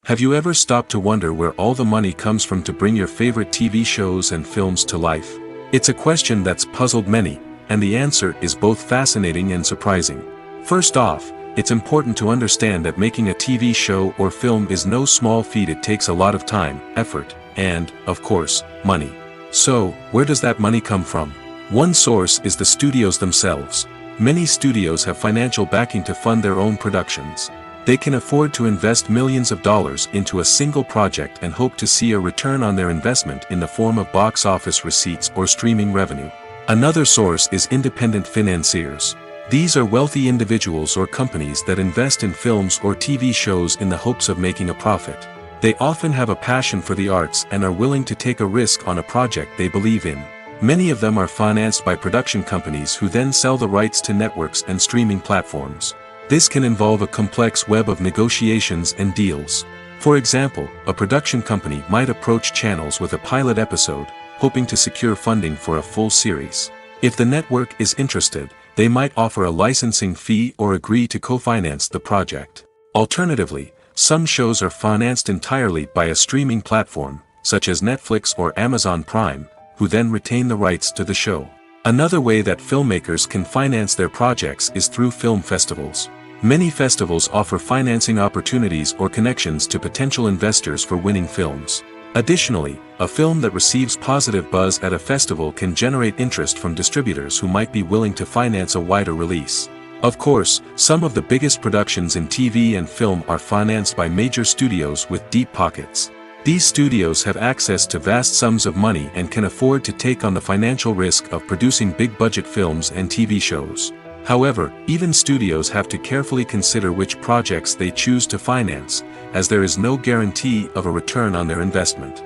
Have you ever stopped to wonder where all the money comes from to bring your favorite TV shows and films to life? It's a question that's puzzled many, and the answer is both fascinating and surprising. First off, it's important to understand that making a TV show or film is no small feat. It takes a lot of time, effort, and, of course, money. So, where does that money come from? One source is the studios themselves. Many studios have financial backing to fund their own productions. They can afford to invest millions of dollars into a single project and hope to see a return on their investment in the form of box office receipts or streaming revenue. Another source is independent financiers. These are wealthy individuals or companies that invest in films or TV shows in the hopes of making a profit. They often have a passion for the arts and are willing to take a risk on a project they believe in. Many of them are financed by production companies who then sell the rights to networks and streaming platforms. This can involve a complex web of negotiations and deals. For example, a production company might approach channels with a pilot episode, hoping to secure funding for a full series. If the network is interested, they might offer a licensing fee or agree to co-finance the project. Alternatively, some shows are financed entirely by a streaming platform, such as Netflix or Amazon Prime, who then retain the rights to the show. Another way that filmmakers can finance their projects is through film festivals. Many festivals offer financing opportunities or connections to potential investors for winning films. Additionally, a film that receives positive buzz at a festival can generate interest from distributors who might be willing to finance a wider release. Of course, some of the biggest productions in TV and film are financed by major studios with deep pockets. These studios have access to vast sums of money and can afford to take on the financial risk of producing big-budget films and TV shows. However, even studios have to carefully consider which projects they choose to finance, as there is no guarantee of a return on their investment.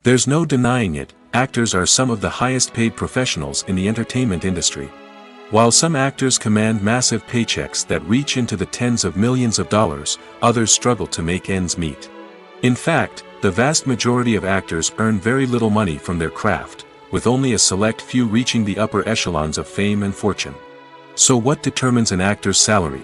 There's no denying it, actors are some of the highest-paid professionals in the entertainment industry. While some actors command massive paychecks that reach into the tens of millions of dollars, others struggle to make ends meet. In fact, the vast majority of actors earn very little money from their craft, with only a select few reaching the upper echelons of fame and fortune. So what determines an actor's salary?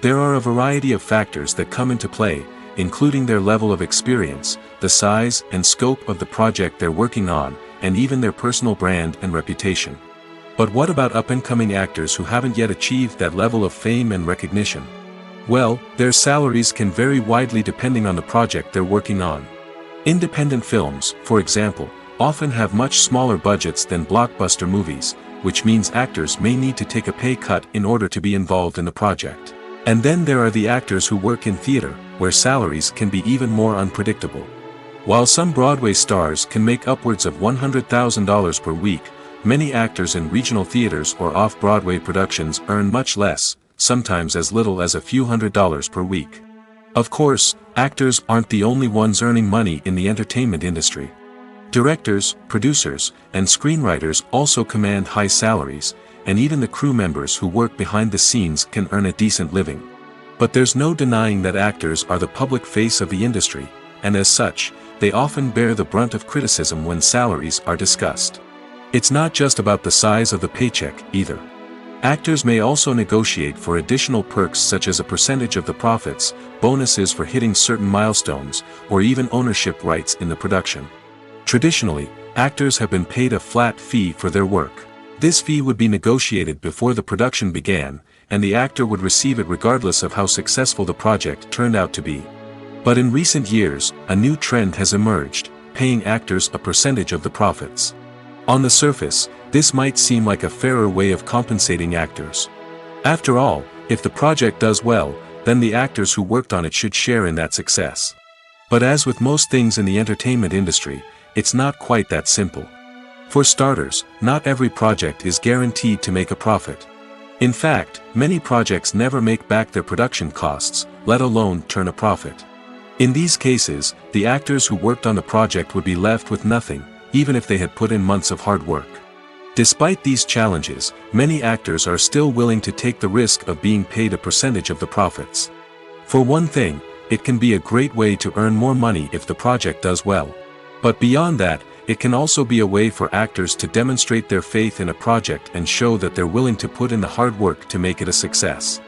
There are a variety of factors that come into play, including their level of experience, the size and scope of the project they're working on, and even their personal brand and reputation. But what about up-and-coming actors who haven't yet achieved that level of fame and recognition? Well, their salaries can vary widely depending on the project they're working on. Independent films, for example, often have much smaller budgets than blockbuster movies, which means actors may need to take a pay cut in order to be involved in the project. And then there are the actors who work in theater, where salaries can be even more unpredictable. While some Broadway stars can make upwards of $100,000 per week, many actors in regional theaters or off-Broadway productions earn much less, sometimes as little as a few $100s per week. Of course, actors aren't the only ones earning money in the entertainment industry. Directors, producers, and screenwriters also command high salaries, and even the crew members who work behind the scenes can earn a decent living. But there's no denying that actors are the public face of the industry, and as such, they often bear the brunt of criticism when salaries are discussed. It's not just about the size of the paycheck, either. Actors may also negotiate for additional perks such as a percentage of the profits, bonuses for hitting certain milestones, or even ownership rights in the production. Traditionally, actors have been paid a flat fee for their work. This fee would be negotiated before the production began, and the actor would receive it regardless of how successful the project turned out to be. But in recent years, a new trend has emerged, paying actors a percentage of the profits. On the surface, this might seem like a fairer way of compensating actors. After all, if the project does well, then the actors who worked on it should share in that success. But as with most things in the entertainment industry, it's not quite that simple. For starters, not every project is guaranteed to make a profit. In fact, many projects never make back their production costs, let alone turn a profit. In these cases, the actors who worked on the project would be left with nothing, even if they had put in months of hard work. Despite these challenges, many actors are still willing to take the risk of being paid a percentage of the profits. For one thing, it can be a great way to earn more money if the project does well. But beyond that, it can also be a way for actors to demonstrate their faith in a project and show that they're willing to put in the hard work to make it a success.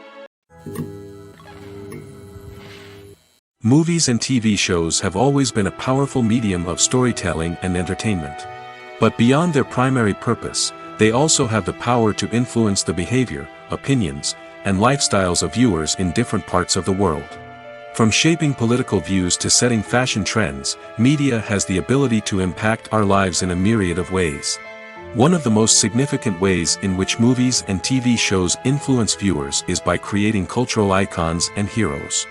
Movies and TV shows have always been a powerful medium of storytelling and entertainment. But beyond their primary purpose, they also have the power to influence the behavior, opinions, and lifestyles of viewers in different parts of the world. From shaping political views to setting fashion trends, media has the ability to impact our lives in a myriad of ways. One of the most significant ways in which movies and TV shows influence viewers is by creating cultural icons and heroes.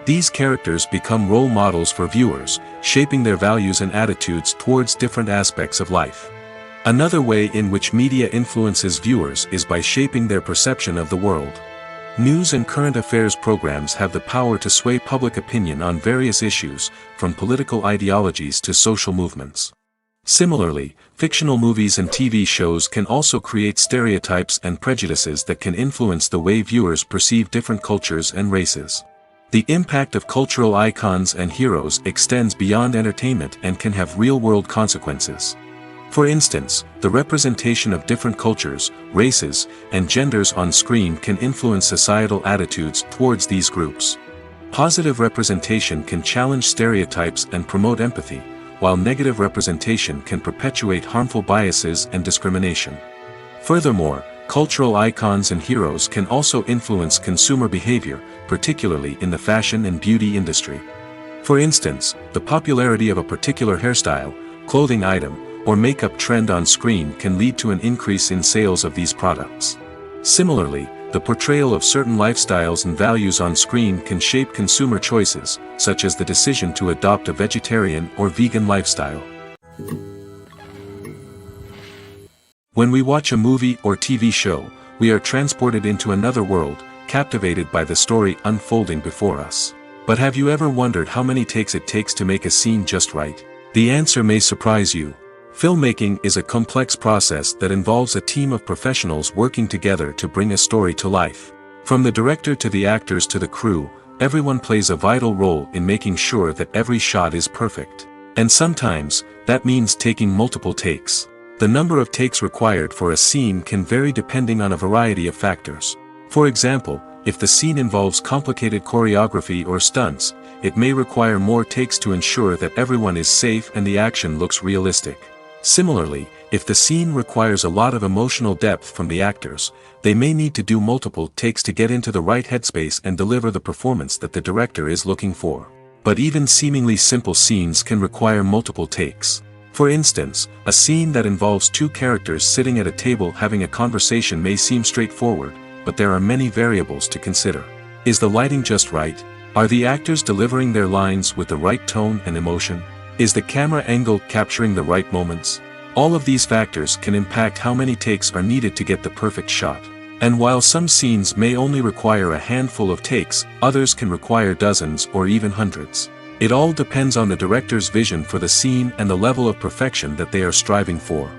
These characters become role models for viewers, shaping their values and attitudes towards different aspects of life. Another way in which media influences viewers is by shaping their perception of the world. News and current affairs programs have the power to sway public opinion on various issues, from political ideologies to social movements. Similarly, fictional movies and TV shows can also create stereotypes and prejudices that can influence the way viewers perceive different cultures and races. The impact of cultural icons and heroes extends beyond entertainment and can have real-world consequences. For instance, the representation of different cultures, races, and genders on screen can influence societal attitudes towards these groups. Positive representation can challenge stereotypes and promote empathy, while negative representation can perpetuate harmful biases and discrimination. Furthermore, cultural icons and heroes can also influence consumer behavior, particularly in the fashion and beauty industry. For instance, the popularity of a particular hairstyle, clothing item, or makeup trend on screen can lead to an increase in sales of these products. Similarly, the portrayal of certain lifestyles and values on screen can shape consumer choices, such as the decision to adopt a vegetarian or vegan lifestyle. When we watch a movie or TV show, we are transported into another world, captivated by the story unfolding before us. But have you ever wondered how many takes it takes to make a scene just right? The answer may surprise you. Filmmaking is a complex process that involves a team of professionals working together to bring a story to life. From the director to the actors to the crew, everyone plays a vital role in making sure that every shot is perfect. And sometimes, that means taking multiple takes. The number of takes required for a scene can vary depending on a variety of factors. For example, if the scene involves complicated choreography or stunts, it may require more takes to ensure that everyone is safe and the action looks realistic. Similarly, if the scene requires a lot of emotional depth from the actors, they may need to do multiple takes to get into the right headspace and deliver the performance that the director is looking for. But even seemingly simple scenes can require multiple takes. For instance, a scene that involves two characters sitting at a table having a conversation may seem straightforward, but there are many variables to consider. Is the lighting just right? Are the actors delivering their lines with the right tone and emotion? Is the camera angle capturing the right moments? All of these factors can impact how many takes are needed to get the perfect shot. And while some scenes may only require a handful of takes, others can require dozens or even hundreds. It all depends on the director's vision for the scene and the level of perfection that they are striving for.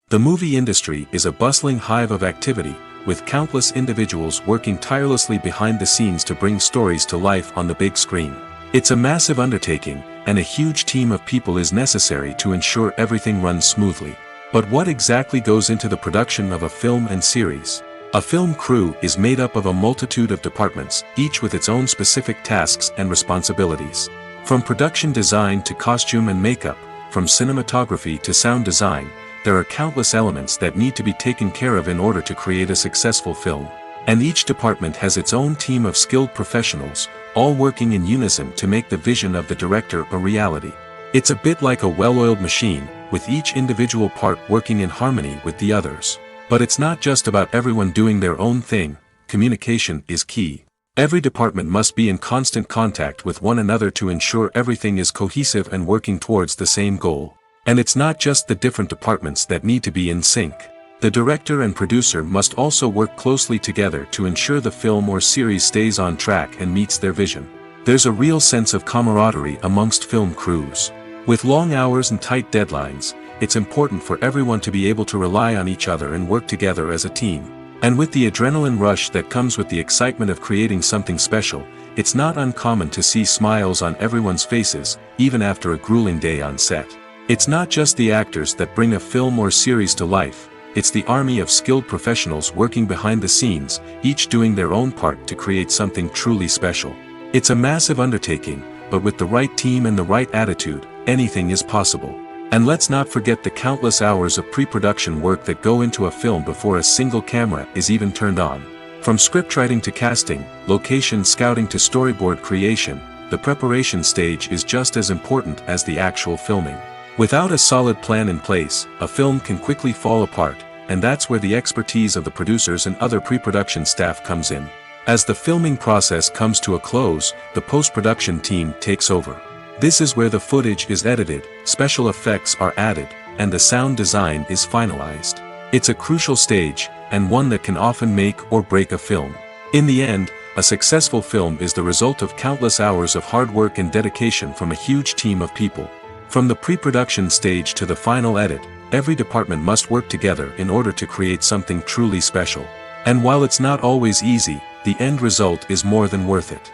The movie industry is a bustling hive of activity, with countless individuals working tirelessly behind the scenes to bring stories to life on the big screen. It's a massive undertaking, and a huge team of people is necessary to ensure everything runs smoothly. But what exactly goes into the production of a film and series? A film crew is made up of a multitude of departments, each with its own specific tasks and responsibilities. From production design to costume and makeup, from cinematography to sound design, there are countless elements that need to be taken care of in order to create a successful film. And each department has its own team of skilled professionals, all working in unison to make the vision of the director a reality. It's a bit like a well-oiled machine, with each individual part working in harmony with the others. But it's not just about everyone doing their own thing. Communication is key. Every department must be in constant contact with one another to ensure everything is cohesive and working towards the same goal. And it's not just the different departments that need to be in sync. The director and producer must also work closely together to ensure the film or series stays on track and meets their vision. There's a real sense of camaraderie amongst film crews. With long hours and tight deadlines, it's important for everyone to be able to rely on each other and work together as a team. And with the adrenaline rush that comes with the excitement of creating something special, it's not uncommon to see smiles on everyone's faces, even after a grueling day on set. It's not just the actors that bring a film or series to life, it's the army of skilled professionals working behind the scenes, each doing their own part to create something truly special. It's a massive undertaking, but with the right team and the right attitude, anything is possible. And let's not forget the countless hours of pre-production work that go into a film before a single camera is even turned on. From scriptwriting to casting, location scouting to storyboard creation, the preparation stage is just as important as the actual filming. Without a solid plan in place, a film can quickly fall apart, and that's where the expertise of the producers and other pre-production staff comes in. As the filming process comes to a close, the post-production team takes over. This is where the footage is edited, special effects are added, and the sound design is finalized. It's a crucial stage, and one that can often make or break a film. In the end, a successful film is the result of countless hours of hard work and dedication from a huge team of people. From the pre-production stage to the final edit, every department must work together in order to create something truly special. And while it's not always easy, the end result is more than worth it.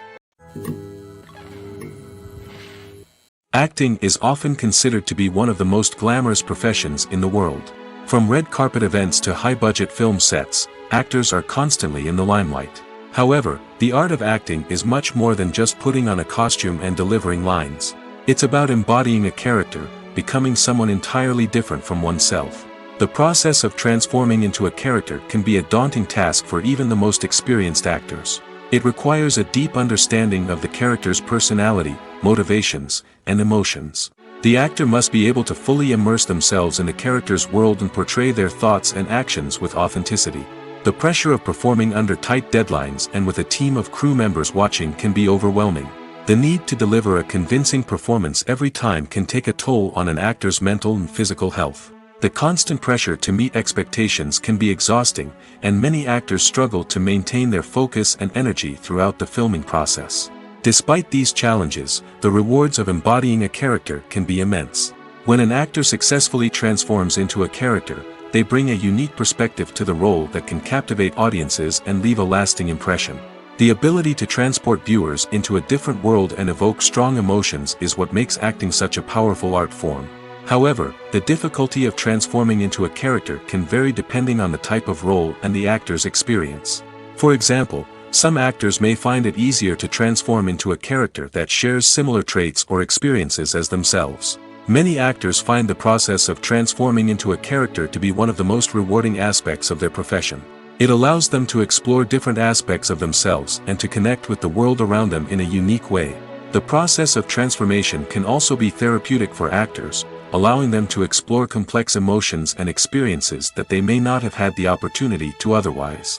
Acting is often considered to be one of the most glamorous professions in the world. From red carpet events to high-budget film sets, actors are constantly in the limelight. However, the art of acting is much more than just putting on a costume and delivering lines. It's about embodying a character, becoming someone entirely different from oneself. The process of transforming into a character can be a daunting task for even the most experienced actors. It requires a deep understanding of the character's personality, motivations, and emotions. The actor must be able to fully immerse themselves in the character's world and portray their thoughts and actions with authenticity. The pressure of performing under tight deadlines and with a team of crew members watching can be overwhelming. The need to deliver a convincing performance every time can take a toll on an actor's mental and physical health. The constant pressure to meet expectations can be exhausting, and many actors struggle to maintain their focus and energy throughout the filming process. Despite these challenges, the rewards of embodying a character can be immense. When an actor successfully transforms into a character, they bring a unique perspective to the role that can captivate audiences and leave a lasting impression. The ability to transport viewers into a different world and evoke strong emotions is what makes acting such a powerful art form. However, the difficulty of transforming into a character can vary depending on the type of role and the actor's experience. For example, some actors may find it easier to transform into a character that shares similar traits or experiences as themselves. Many actors find the process of transforming into a character to be one of the most rewarding aspects of their profession. It allows them to explore different aspects of themselves and to connect with the world around them in a unique way. The process of transformation can also be therapeutic for actors, allowing them to explore complex emotions and experiences that they may not have had the opportunity to otherwise.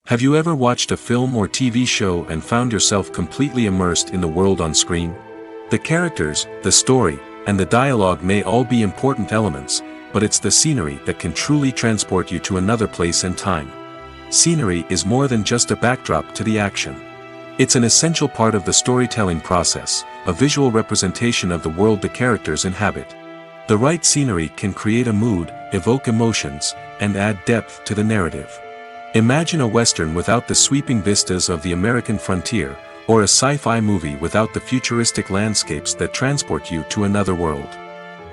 Have you ever watched a film or TV show and found yourself completely immersed in the world on screen? The characters, the story, and the dialogue may all be important elements, but it's the scenery that can truly transport you to another place and time. Scenery is more than just a backdrop to the action. It's an essential part of the storytelling process, a visual representation of the world the characters inhabit. The right scenery can create a mood, evoke emotions, and add depth to the narrative. Imagine a Western without the sweeping vistas of the American frontier, or a sci-fi movie without the futuristic landscapes that transport you to another world.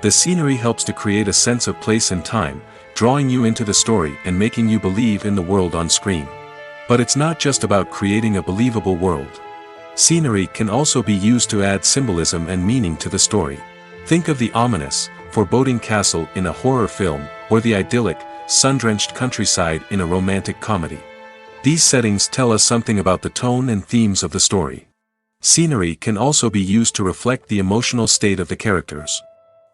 The scenery helps to create a sense of place and time, drawing you into the story and making you believe in the world on screen. But it's not just about creating a believable world. Scenery can also be used to add symbolism and meaning to the story. Think of the ominous, foreboding castle in a horror film, or the idyllic, sun-drenched countryside in a romantic comedy. These settings tell us something about the tone and themes of the story. Scenery can also be used to reflect the emotional state of the characters.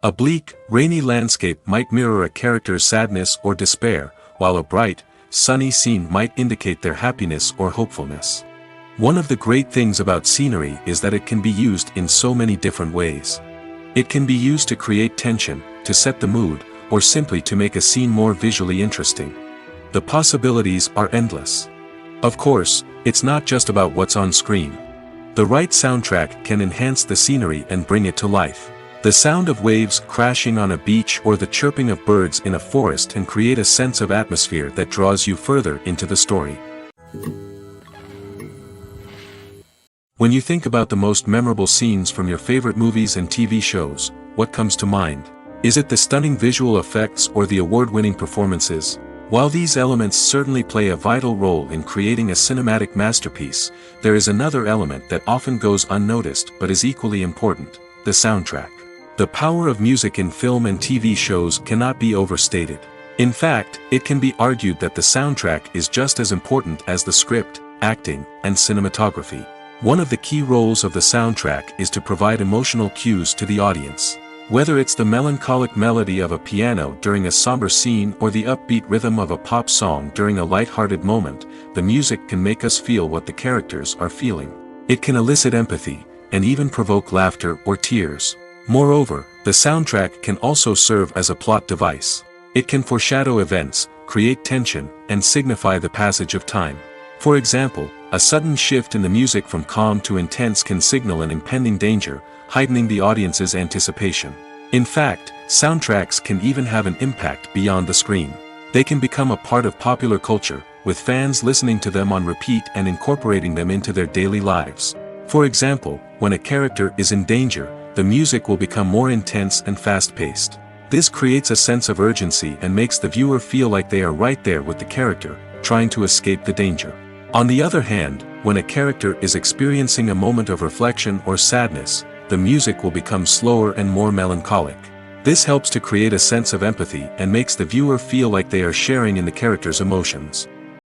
A bleak, rainy landscape might mirror a character's sadness or despair, while a bright, sunny scene might indicate their happiness or hopefulness. One of the great things about scenery is that it can be used in so many different ways. It can be used to create tension, to set the mood, or simply to make a scene more visually interesting. The possibilities are endless. Of course, it's not just about what's on screen. The right soundtrack can enhance the scenery and bring it to life. The sound of waves crashing on a beach or the chirping of birds in a forest can create a sense of atmosphere that draws you further into the story. When you think about the most memorable scenes from your favorite movies and TV shows, what comes to mind? Is it the stunning visual effects or the award-winning performances? While these elements certainly play a vital role in creating a cinematic masterpiece, there is another element that often goes unnoticed but is equally important: the soundtrack. The power of music in film and TV shows cannot be overstated. In fact, it can be argued that the soundtrack is just as important as the script, acting, and cinematography. One of the key roles of the soundtrack is to provide emotional cues to the audience. Whether it's the melancholic melody of a piano during a somber scene or the upbeat rhythm of a pop song during a light-hearted moment, the music can make us feel what the characters are feeling. It can elicit empathy, and even provoke laughter or tears. Moreover, the soundtrack can also serve as a plot device. It can foreshadow events, create tension, and signify the passage of time. For example, a sudden shift in the music from calm to intense can signal an impending danger, heightening the audience's anticipation. In fact, soundtracks can even have an impact beyond the screen. They can become a part of popular culture, with fans listening to them on repeat and incorporating them into their daily lives. For example, when a character is in danger, the music will become more intense and fast-paced. This creates a sense of urgency and makes the viewer feel like they are right there with the character, trying to escape the danger. On the other hand, when a character is experiencing a moment of reflection or sadness, the music will become slower and more melancholic. This helps to create a sense of empathy and makes the viewer feel like they are sharing in the character's emotions.